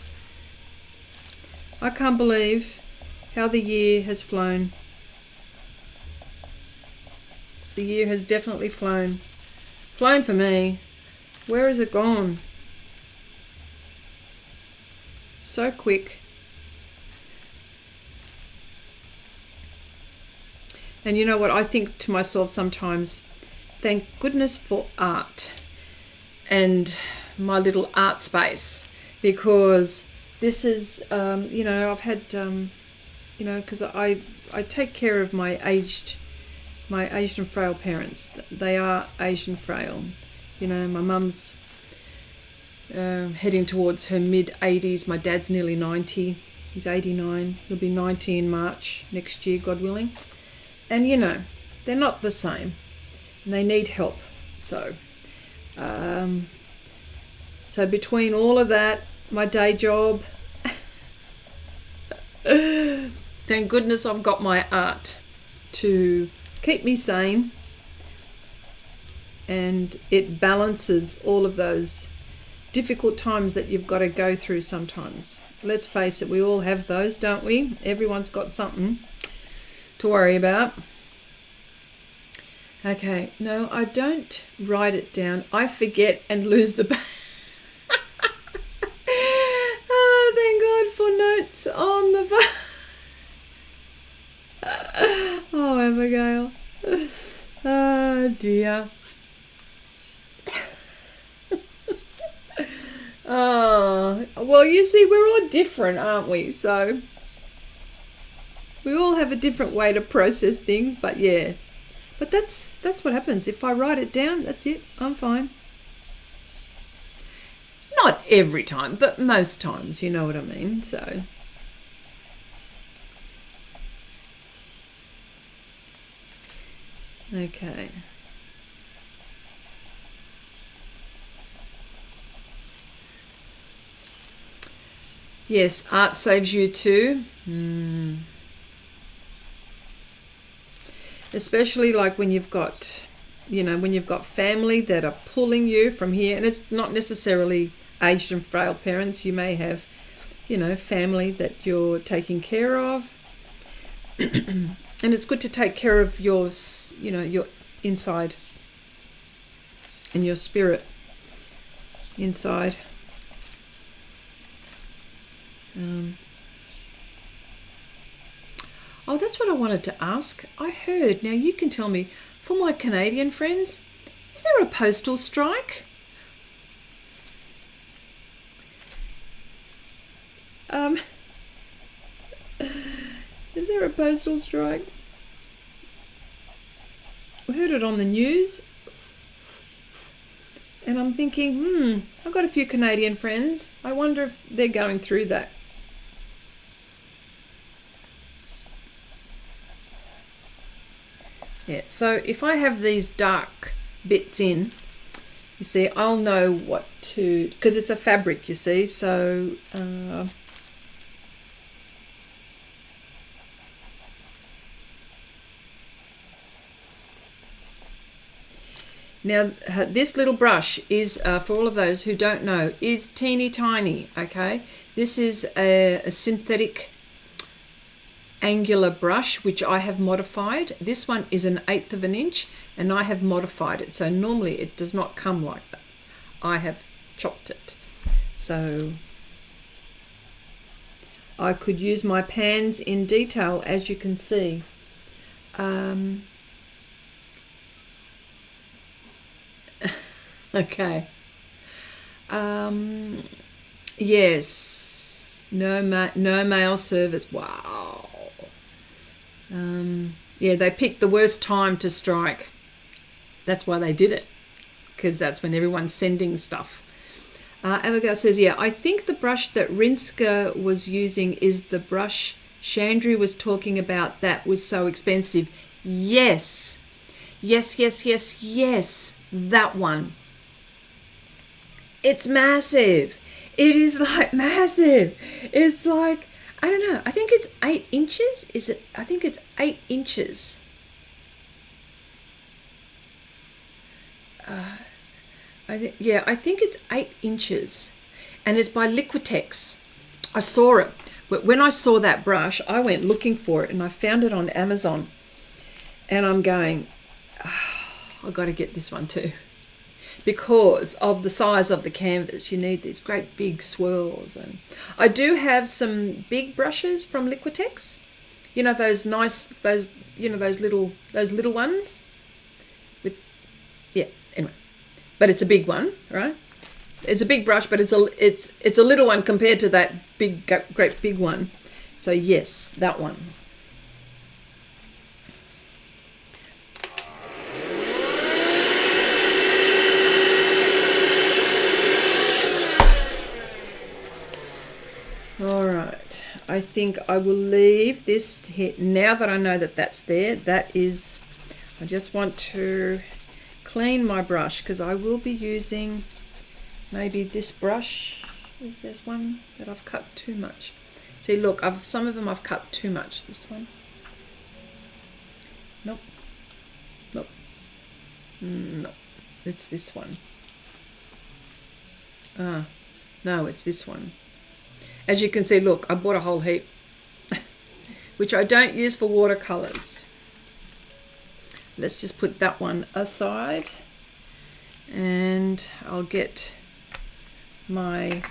I can't believe how the year has flown. The year has definitely flown. Flown for me. Where has it gone? So quick. And you know what, I think to myself sometimes, thank goodness for art and my little art space, because this is, you know, I've had, you know, because I take care of my aged and frail parents. They are aged and frail. You know, my mum's heading towards her mid-80s. My dad's nearly 90. He's 89. He'll be 90 in March next year, God willing. And, you know, they're not the same. And they need help. So, so between all of that, my day job, thank goodness I've got my art to keep me sane. And it balances all of those difficult times that you've got to go through sometimes. Let's face it, we all have those, don't we? Everyone's got something to worry about. Okay, no, I don't write it down. I forget and lose the... Oh, thank God for notes on the... Oh, Abigail. Oh, dear. Oh, well, you see, we're all different, aren't we? So we all have a different way to process things, but yeah. But that's what happens. If I write it down, that's it. I'm fine. Not every time, but most times, you know what I mean? So okay. Yes, art saves you too. Especially like when you've got, you know, when you've got family that are pulling you from here, and it's not necessarily aged and frail parents. You may have, you know, family that you're taking care of. And it's good to take care of your, you know, your inside and your spirit inside. Oh, that's what I wanted to ask. I heard, now you can tell me, for my Canadian friends, is there a postal strike? Is there a postal strike? I heard it on the news, and I'm thinking, I've got a few Canadian friends. I wonder if they're going through that. Yeah, so if I have these dark bits in, you see, I'll know what to, because it's a fabric, you see, so now this little brush is, for all of those who don't know, is teeny tiny, okay? This is a synthetic angular brush which I have modified. This one is 1/8 of an inch and I have modified it, so normally it does not come like that. I have chopped it, so I could use my pans in detail, as you can see. Okay. Yes, no mail service. Wow. Yeah, they picked the worst time to strike. That's why they did it, because that's when everyone's sending stuff. Abigail says, yeah, I think the brush that Rinska was using is the brush Chandru was talking about that was so expensive. Yes, that one. It's massive. It is like massive. It's like, I don't know, I think it's 8 inches. Is it? I think it's 8 inches. I think it's 8 inches. And it's by Liquitex. I saw it. When I saw that brush, I went looking for it and I found it on Amazon. And I'm going, I've got to get this one too. Because of the size of the canvas, you need these great big swirls. And I do have some big brushes from Liquitex. You know, those nice, those little ones with Yeah, anyway. But it's a big one, right? It's a big brush, but it's a little one compared to that big, great big one. So yes, that one. All right, I think I will leave this here now that I know that that's there. That is, I just want to clean my brush because I will be using maybe this brush. There's one that I've cut too much. See, look, some of them I've cut too much. This one. Nope. Nope. Nope. It's this one. No, it's this one. As you can see, look, I bought a whole heap, which I don't use for watercolors. Let's just put that one aside, and I'll get my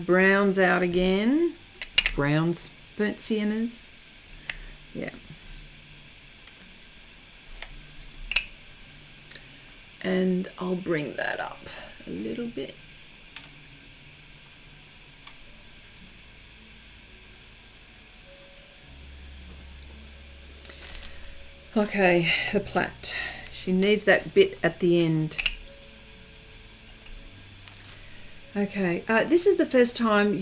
browns out again. Browns, burnt siennas. Yeah. And I'll bring that up a little bit. Okay, her plait. She needs that bit at the end. Okay, this is the first time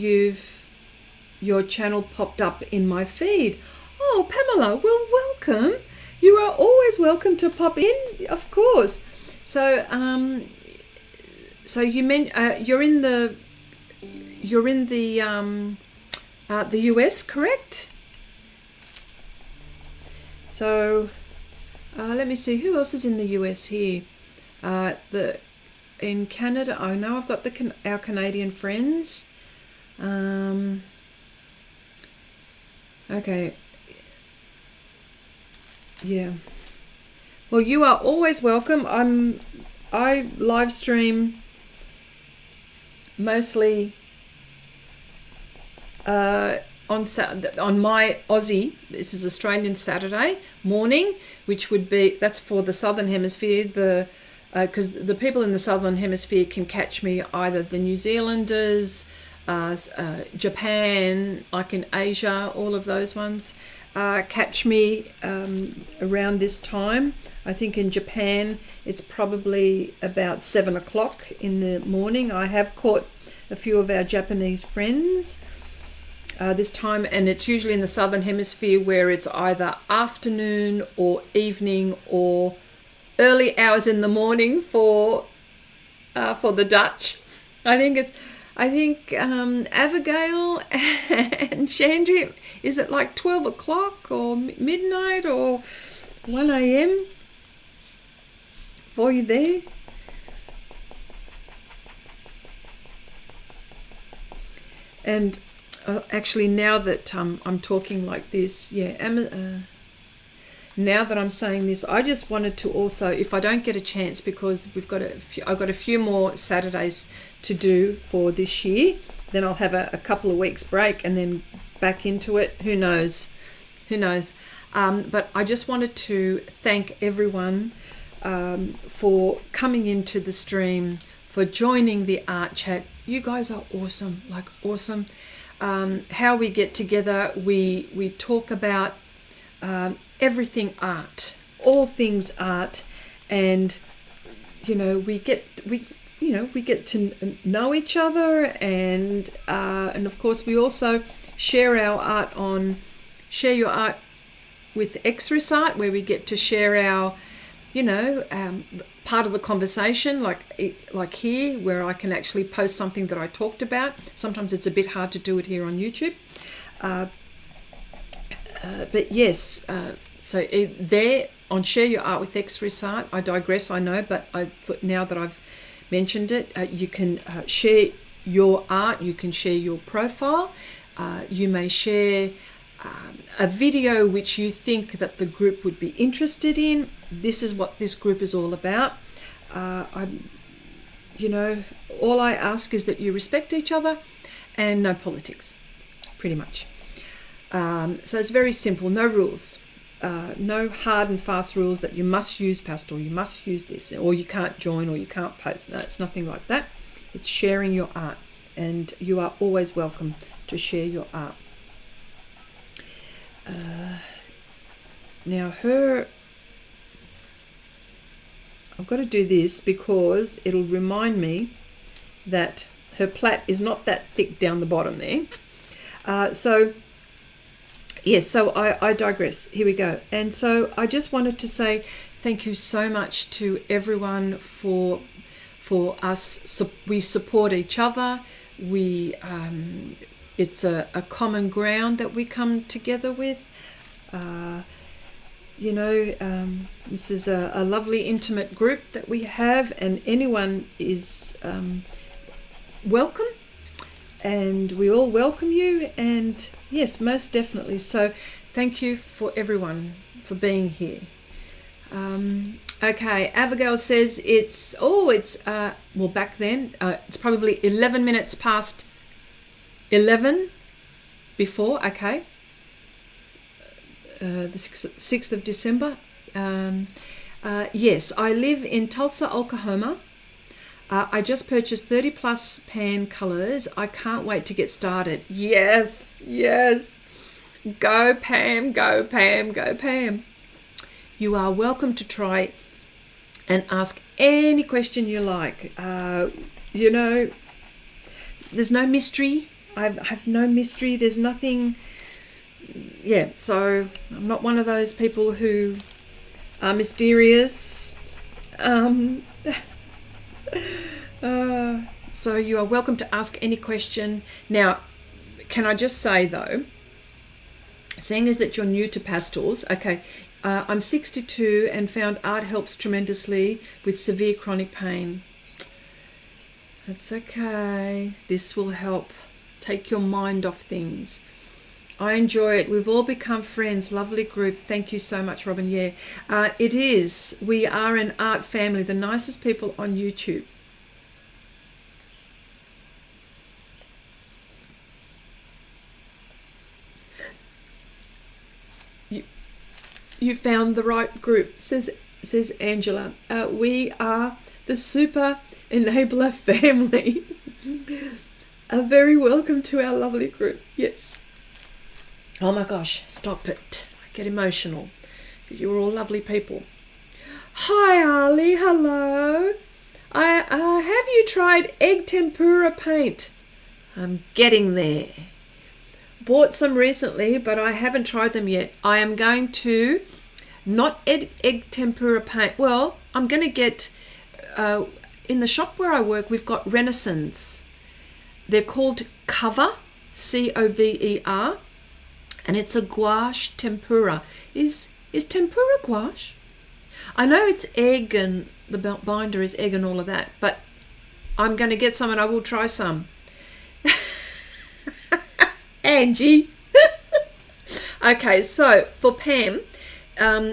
your channel popped up in my feed. Oh, Pamela, well, welcome. You are always welcome to pop in, of course. So, so you're in the US, correct? So, let me see who else is in the US here. In Canada, I know I've got our Canadian friends. Okay. Yeah. Well, you are always welcome. I live stream mostly on my Aussie. This is Australian Saturday morning, which would be, that's for the Southern Hemisphere. Because the people in the Southern Hemisphere can catch me, either the New Zealanders, Japan, like in Asia, all of those ones. Catch me around this time. I think in Japan it's probably about 7 o'clock in the morning. I have caught a few of our Japanese friends this time, and it's usually in the Southern Hemisphere where it's either afternoon or evening or early hours in the morning for the Dutch. I think Abigail and Chandri, is it like 12 o'clock or midnight or 1 a.m. for you there? And actually, now that I'm talking like this, now that I'm saying this, I just wanted to also, if I don't get a chance, because I've got a few more Saturdays to do for this year, then I'll have a couple of weeks break and then back into it. Who knows? But I just wanted to thank everyone for coming into the stream, for joining the art chat. You guys are awesome, awesome. How we get together, we talk about everything art, all things art, and we get to know each other, and of course we also share your art with Xrissart, where we get to share our part of the conversation, like here, where I can actually post something that I talked about. Sometimes it's a bit hard to do it here on YouTube, but yes, so there on Share Your Art with Xrissart. I digress, I know, but now that I've mentioned it, you can share your art, you can share your profile, you may share a video which you think that the group would be interested in. This is what this group is all about. All I ask is that you respect each other and no politics, pretty much. So it's very simple, no rules. no hard and fast rules that you must use pastel, you must use this, or you can't join, or you can't post. No, it's nothing like that. It's sharing your art, and you are always welcome to share your art. Now I've got to do this because it'll remind me that her plait is not that thick down the bottom there. So I digress. Here we go. And so I just wanted to say thank you so much to everyone for us. We support each other. It's a common ground that we come together with. This is a lovely intimate group that we have, and anyone is welcome, and we all welcome you, and yes, most definitely. So thank you for everyone for being here. Okay, Abigail says back then it's probably 11 minutes past 11 before. Okay, the 6th of December. Yes, I live in Tulsa, Oklahoma. I just purchased 30 plus pan colors. I can't wait to get started. Yes. Go Pam, go Pam, go Pam. You are welcome to try and ask any question you like. There's no mystery. I have no mystery. There's nothing. Yeah, so I'm not one of those people who are mysterious. So you are welcome to ask any question. Now, can I just say though, seeing as that you're new to pastels, okay, I'm 62 and found art helps tremendously with severe chronic pain. That's okay. This will help take your mind off things. I enjoy it. We've all become friends. Lovely group. Thank you so much, Robin. Yeah, it is. We are an art family. The nicest people on YouTube. You found the right group, says Angela. We are the Super Enabler family. Very welcome to our lovely group. Yes. Oh my gosh, stop it. I get emotional because you're all lovely people. Hi Ali, hello. Have you tried egg tempura paint? I'm getting there. Bought some recently, but I haven't tried them yet. I am going to, not egg tempura paint. Well, I'm going to get, in the shop where I work, we've got Renaissance. They're called Cover, Cover. And it's a gouache tempura. Is tempura gouache? I know it's egg and the binder is egg and all of that, but I'm going to get some and I will try some. Angie. Okay, so for Pam,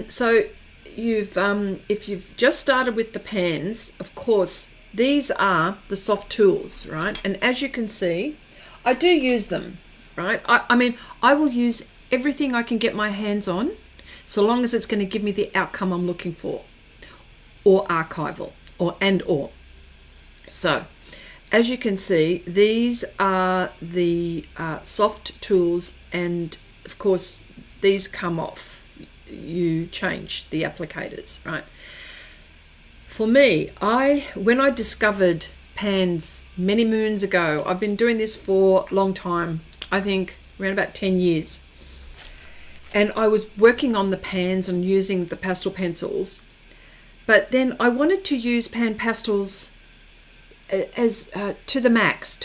so if you've just started with the pans, of course, these are the soft tools, right? And as you can see, I do use them. Right? I mean, I will use everything I can get my hands on, so long as it's going to give me the outcome I'm looking for, or archival, or. So, as you can see, these are the soft tools, and of course, these come off. You change the applicators, right? For me, when I discovered pans many moons ago, I've been doing this for a long time. I think around about 10 years. And I was working on the pans and using the pastel pencils. But then I wanted to use PanPastels as to the max.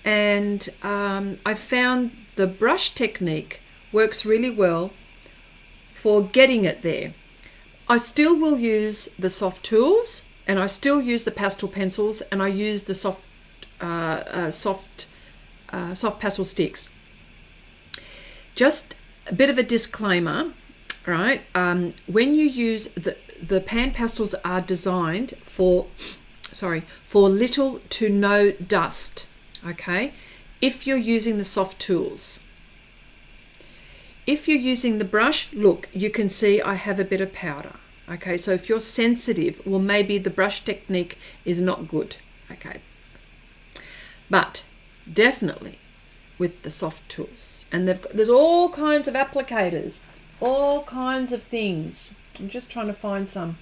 And I found the brush technique works really well for getting it there. I still will use the soft tools, and I still use the pastel pencils, and I use the soft pastel sticks. Just a bit of a disclaimer, right? When you use the PanPastels are designed for little to no dust, okay? If you're using the soft tools. if you're using the brush, look, you can see I have a bit of powder. Okay, so if you're sensitive, well, maybe the brush technique is not good. Okay, but definitely with the Sofft tools, and there's all kinds of applicators, all kinds of things. I'm just trying to find some.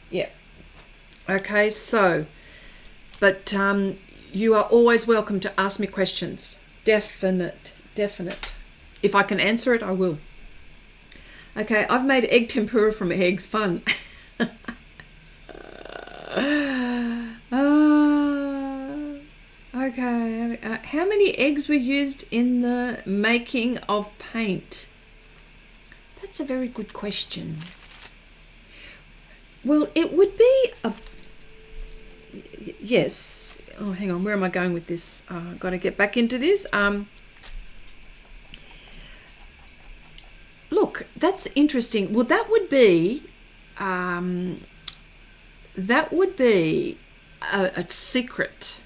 Yeah. Okay, so, but you are always welcome to ask me questions. Definite. If I can answer it, I will. Okay, I've made egg tempura from eggs. Fun. Okay. How many eggs were used in the making of paint? That's a very good question. Well, it would be a... Yes. Oh, hang on. Where am I going with this? I've got to get back into this. Look, that's interesting. Well, that would be a secret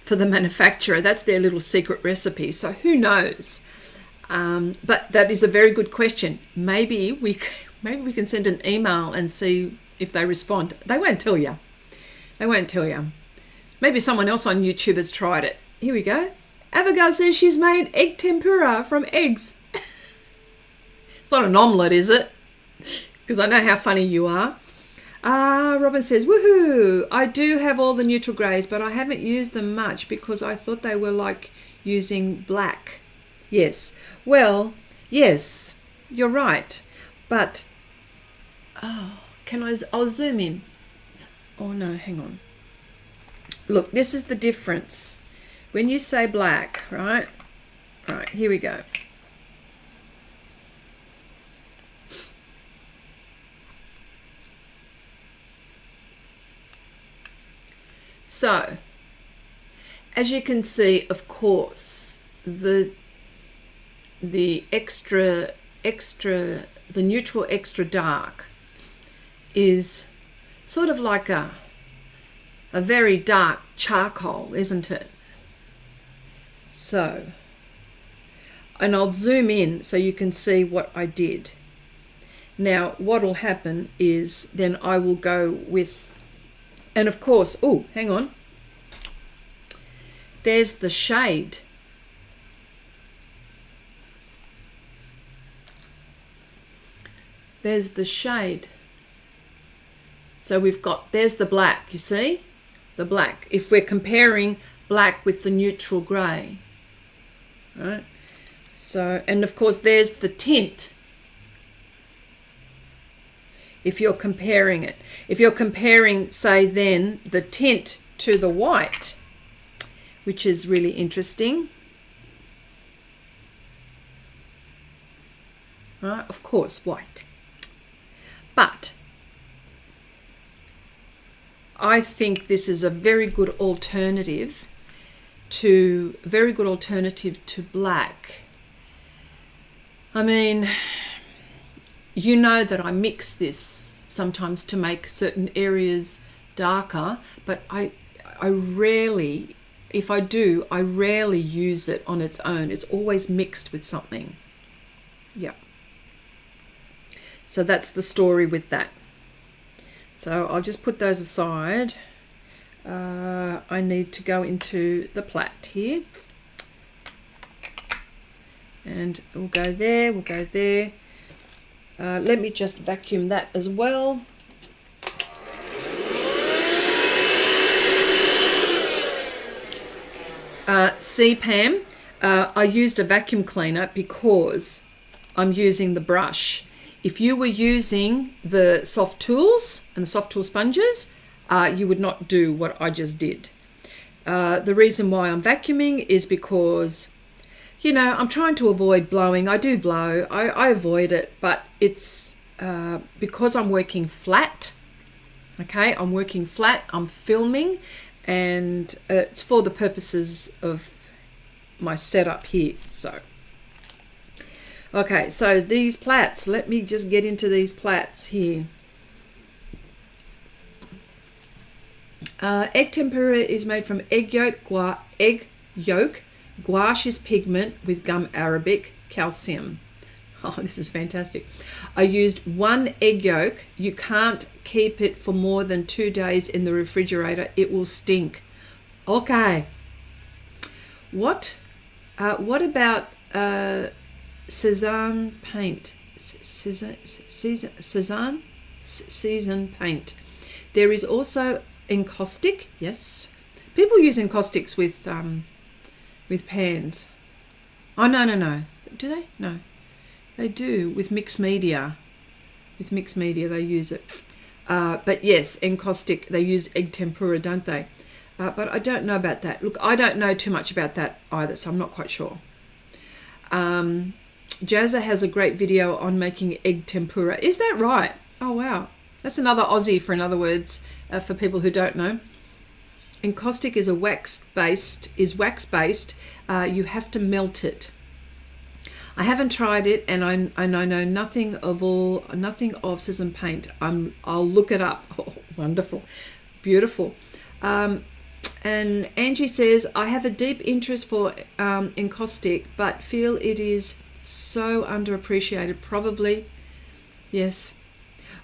for the manufacturer. That's their little secret recipe. So who knows? But that is a very good question. Maybe we can send an email and see if they respond. They won't tell you. Maybe someone else on YouTube has tried it. Here we go. Abigail says she's made egg tempura from eggs. It's not an omelette, is it? Because I know how funny you are. Robin says, woohoo! I do have all the neutral greys, but I haven't used them much because I thought they were like using black. Yes. Well, yes, you're right. But, I'll zoom in. Oh no, hang on. Look, this is the difference. When you say black, right? Right, here we go. So, as you can see, of course, the neutral extra dark is sort of like a very dark charcoal, isn't it? So, and I'll zoom in so you can see what I did. Now, what will happen is then I will go with, and of course, oh, hang on. There's the shade. There's the shade. So we've got, there's the black, you see? The black. If we're comparing black with the neutral grey. Right? So, and of course there's the tint. If you're comparing it. If you're comparing, say then, the tint to the white, which is really interesting. Right? Of course, white. But I think this is a very good alternative to black. I mean, you know that I mix this sometimes to make certain areas darker, but I rarely, if I do, I rarely use it on its own. It's always mixed with something. Yeah. So that's the story with that. So I'll just put those aside. I need to go into the plait here. And we'll go there, we'll go there. Let me just vacuum that as well. See, Pam, I used a vacuum cleaner because I'm using the brush. If you were using the Sofft tools and the Sofft tool sponges, you would not do what I just did. The reason why I'm vacuuming is because, you know, I'm trying to avoid blowing. I do blow, I avoid it, but it's because I'm working flat. Okay, I'm working flat, I'm filming, and it's for the purposes of my setup here. So okay, so these plaits, let me just get into these plaits here. Egg tempera is made from egg yolk, gouache is pigment with gum arabic, calcium. Oh, this is fantastic. I used 1 egg yolk. You can't keep it for more than 2 days in the refrigerator. It will stink. Okay. What about Cezanne paint? Cezanne season paint. There is also encaustic. Yes, people use encaustics with pans. Oh no. Do they? No, they do with mixed media. With mixed media, they use it. But yes, encaustic. They use egg tempura, don't they? But I don't know about that. Look, I don't know too much about that either, so I'm not quite sure. Jazza has a great video on making egg tempura. Is that right? Oh, wow. That's another Aussie, for in other words, for people who don't know. Encaustic is wax-based. You have to melt it. I haven't tried it, and I know nothing of Cezanne paint. I'll look it up. Oh, wonderful. Beautiful. And Angie says, I have a deep interest for encaustic, but feel it is so underappreciated. Probably, yes.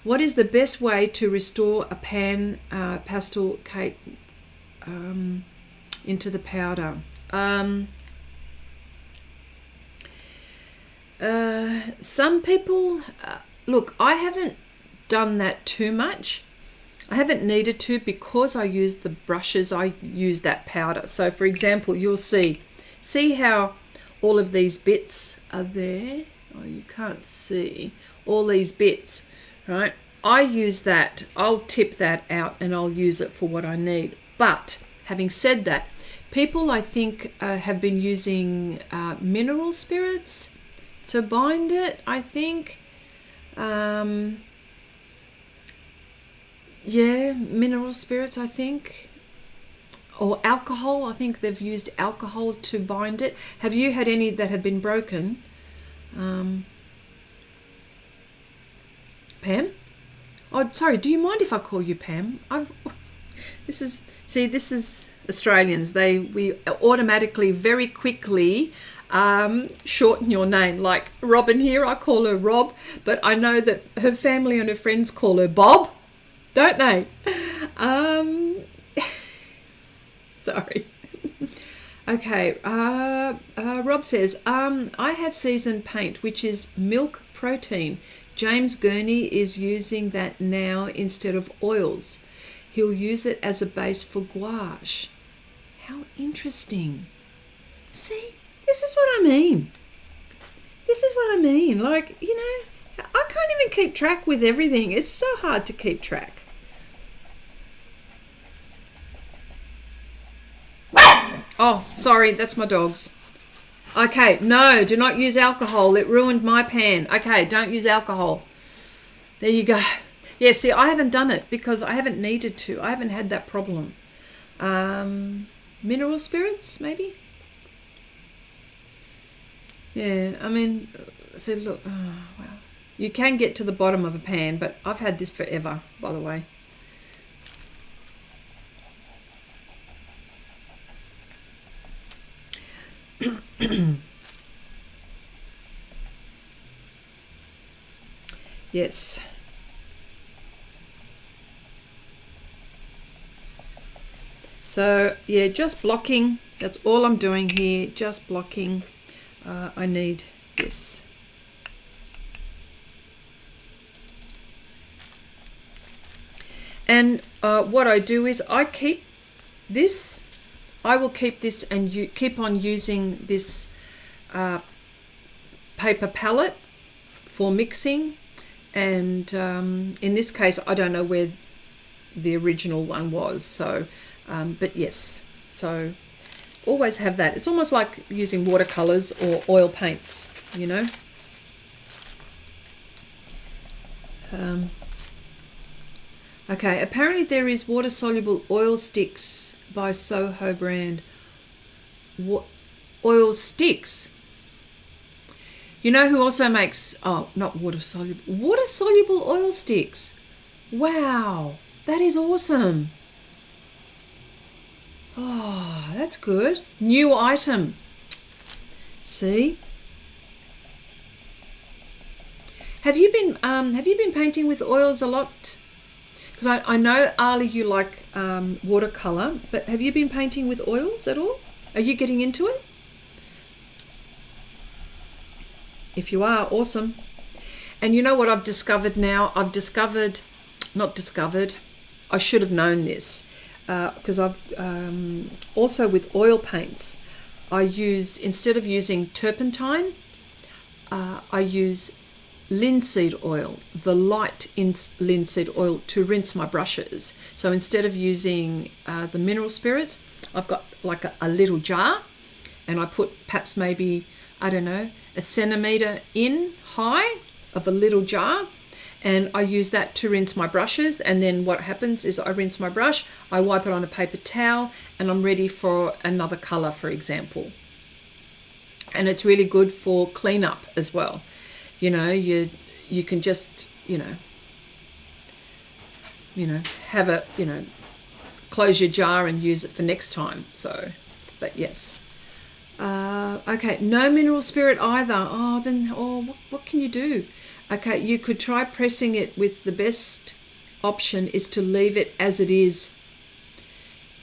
What is the best way to restore a pan pastel cake into the powder? Some people, look, I haven't done that too much. I haven't needed to because I use the brushes. I use that powder. So for example, you'll see how all of these bits are there. Oh, you can't see all these bits, right? I use that. I'll tip that out and I'll use it for what I need. But having said that, people I think have been using mineral spirits to bind it, I think. Yeah, mineral spirits, I think. Or alcohol. I think they've used alcohol to bind it. Have you had any that have been broken? Pam? Oh, sorry, do you mind if I call you Pam? This is Australians. We automatically, very quickly shorten your name. Like Robin here, I call her Rob, but I know that her family and her friends call her Bob, don't they? Sorry. Okay. Rob says, I have seasoned paint, which is milk protein. James Gurney is using that now instead of oils. He'll use it as a base for gouache. How interesting. See, this is what I mean. Like, you know, I can't even keep track with everything. It's so hard to keep track. Oh, sorry, that's my dogs. Okay, no, do not use alcohol. It ruined my pan. Okay, don't use alcohol. There you go. Yeah, see, I haven't done it because I haven't needed to. I haven't had that problem. Mineral spirits, maybe? Yeah, I mean, so look, oh, wow. You can get to the bottom of a pan, but I've had this forever, by the way. Yes. So yeah, just blocking. That's all I'm doing here. Just blocking. I need this. And what I do is I keep this. I will keep this, and you keep on using this paper palette for mixing. And in this case, I don't know where the original one was. So, but yes, so always have that. It's almost like using watercolors or oil paints, you know. Okay, apparently there is water-soluble oil sticks by Soho brand. Oil sticks. You know who also makes, oh, not water-soluble oil sticks. Wow, that is awesome. Oh, that's good. New item. See? Have you been painting with oils a lot? Because I know, Ali, you like watercolor, but have you been painting with oils at all? Are you getting into it? If you are, awesome. And you know what I've discovered now? I should have known this, because I've also with oil paints, I use, instead of using turpentine, I use linseed oil, the light linseed oil, to rinse my brushes. So instead of using the mineral spirits, I've got like a little jar, and I put perhaps maybe, I don't know, a centimetre in high of a little jar, and I use that to rinse my brushes. And then what happens is I rinse my brush, I wipe it on a paper towel, and I'm ready for another colour, for example. And it's really good for cleanup as well. You know, you can just, you know, have a, close your jar and use it for next time. So, but yes. Okay, no mineral spirit either. Oh, then, what can you do? Okay, you could try pressing it with, the best option is to leave it as it is.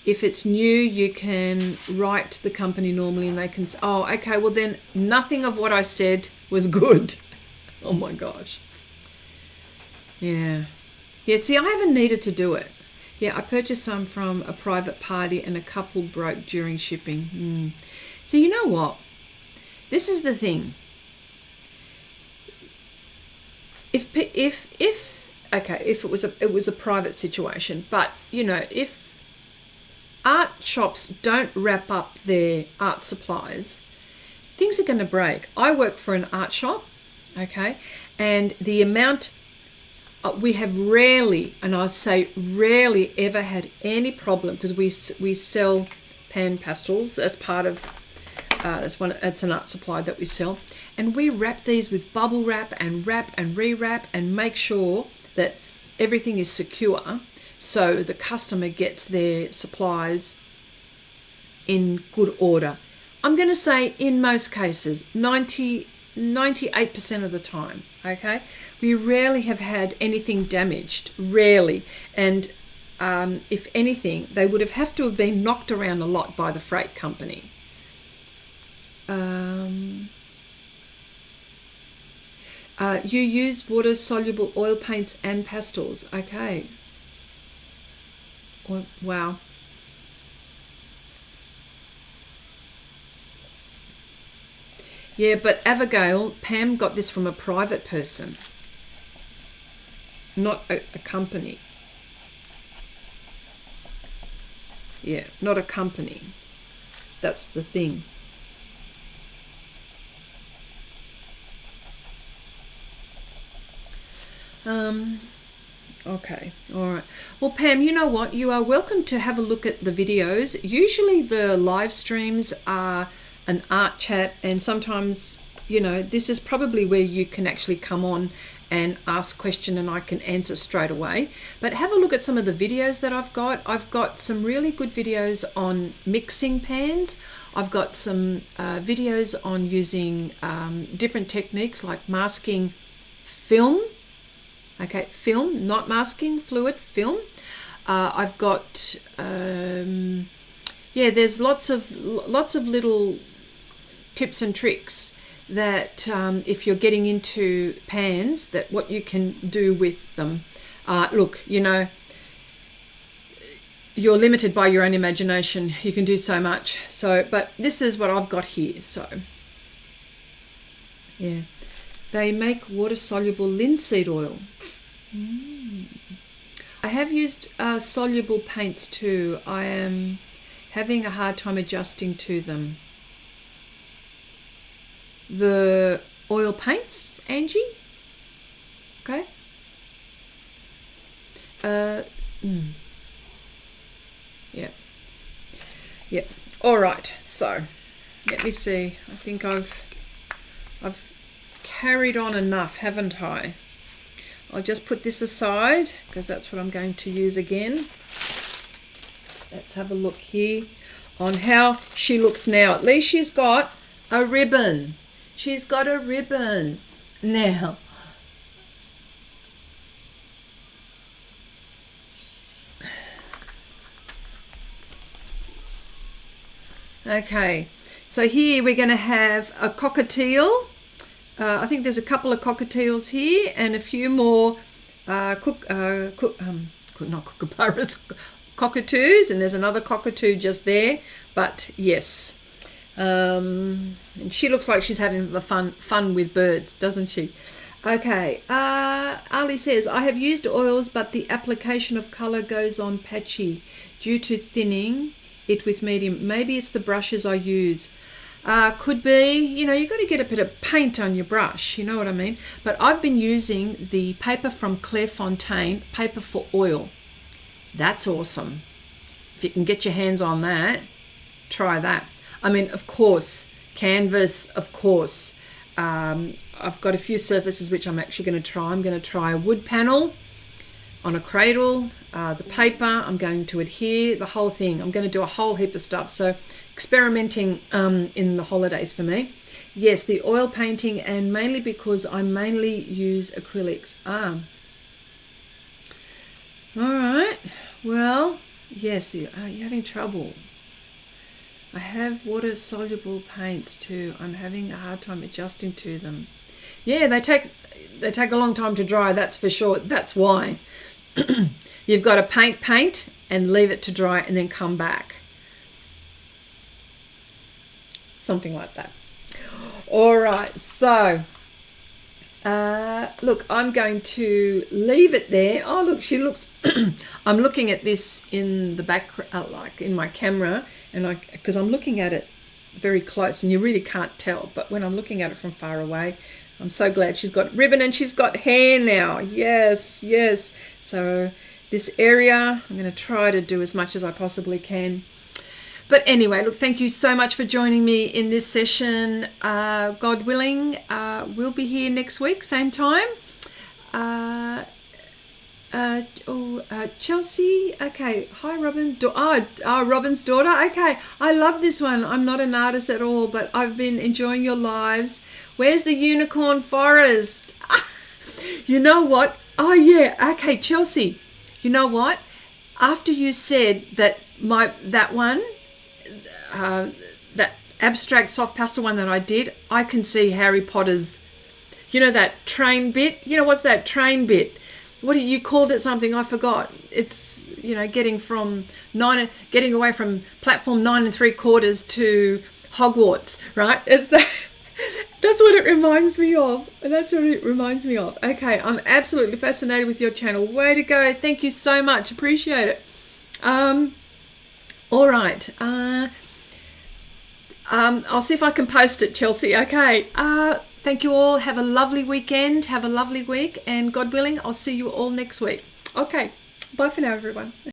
If it's new, you can write the company normally and they can say, oh, okay, well then nothing of what I said was good. Oh my gosh. Yeah. Yeah, see, I haven't needed to do it. Yeah, I purchased some from a private party and a couple broke during shipping. So you know what? This is the thing. If it was a private situation, but if art shops don't wrap up their art supplies, things are going to break. I work for an art shop, okay, and the amount we have rarely, and I say rarely, ever had any problem, because we sell PanPastels as part of it's an art supply that we sell, and we wrap these with bubble wrap and re-wrap and make sure that everything is secure, so the customer gets their supplies in good order. I'm going to say in most cases, 98% of the time, okay? We rarely have had anything damaged, rarely. And if anything, they would have to have been knocked around a lot by the freight company. You use water-soluble oil paints and pastels. Okay. Wow. Yeah, but Abigail, Pam got this from a private person, not a company. Yeah, not a company. That's the thing. Okay, all right. Well, Pam, you know what? You are welcome to have a look at the videos. Usually the live streams are an art chat, and sometimes, this is probably where you can actually come on and ask a question and I can answer straight away. But have a look at some of the videos that I've got. I've got some really good videos on mixing pans. I've got some videos on using different techniques like masking film. Okay, film, not masking, fluid, film. I've got, there's lots of little tips and tricks that if you're getting into pans, that what you can do with them. Look, you're limited by your own imagination. You can do so much. So, but this is what I've got here. So, yeah. They make water-soluble linseed oil. I have used soluble paints too. I am having a hard time adjusting to them. The oil paints, Angie? Okay. Yeah. Yep. All right. So, let me see. I think I've carried on enough, haven't I? I'll just put this aside because that's what I'm going to use again. Let's have a look here on how she looks now. At least she's got a ribbon. She's got a ribbon now. Okay, so here we're going to have a cockatiel. I think there's a couple of cockatiels here and a few more not kookaburras, cockatoos, and there's another cockatoo just there. But yes, and she looks like she's having the fun with birds, doesn't she? Okay, Ali says, I have used oils, but the application of colour goes on patchy due to thinning it with medium. Maybe it's the brushes I use. Could be, you know, you've got to get a bit of paint on your brush, you know what I mean? But I've been using the paper from Clairefontaine, paper for oil. That's awesome. If you can get your hands on that, try that. I mean, of course, canvas, of course. I've got a few surfaces which I'm actually going to try. I'm going to try a wood panel on a cradle, the paper, I'm going to adhere, the whole thing. I'm going to do a whole heap of stuff. So experimenting in the holidays for me. Yes, the oil painting, and mainly because I mainly use acrylics. All right. Well, yes, you're having trouble. I have water-soluble paints too. I'm having a hard time adjusting to them. Yeah, they take a long time to dry, that's for sure. That's why. You've got to paint and leave it to dry and then come back. Something like that. All right, so look, I'm going to leave it there. Oh, look, she looks I'm looking at this in the back, like in my camera, and because I'm looking at it very close and you really can't tell, but when I'm looking at it from far away, I'm so glad she's got ribbon and she's got hair now. Yes, yes. So this area, I'm going to try to do as much as I possibly can. But anyway, look, thank you so much for joining me in this session. God willing, we'll be here next week, same time. Chelsea, okay. Hi, Robin. Robin's daughter. Okay, I love this one. I'm not an artist at all, but I've been enjoying your lives. Where's the unicorn forest? You know what? Oh yeah. Okay, Chelsea. You know what? After you said that that one, that abstract soft pastel one that I did, I can see Harry Potter's. You know that train bit? You know what's that train bit? What you called it something, I forgot. It's, you know, getting away from platform 9 3/4 to Hogwarts, right? It's that. That's what it reminds me of. Okay, I'm absolutely fascinated with your channel. Way to go. Thank you so much. Appreciate it. All right. I'll see if I can post it, Chelsea. Okay. Thank you all. Have a lovely weekend. Have a lovely week. And God willing, I'll see you all next week. Okay. Bye for now, everyone.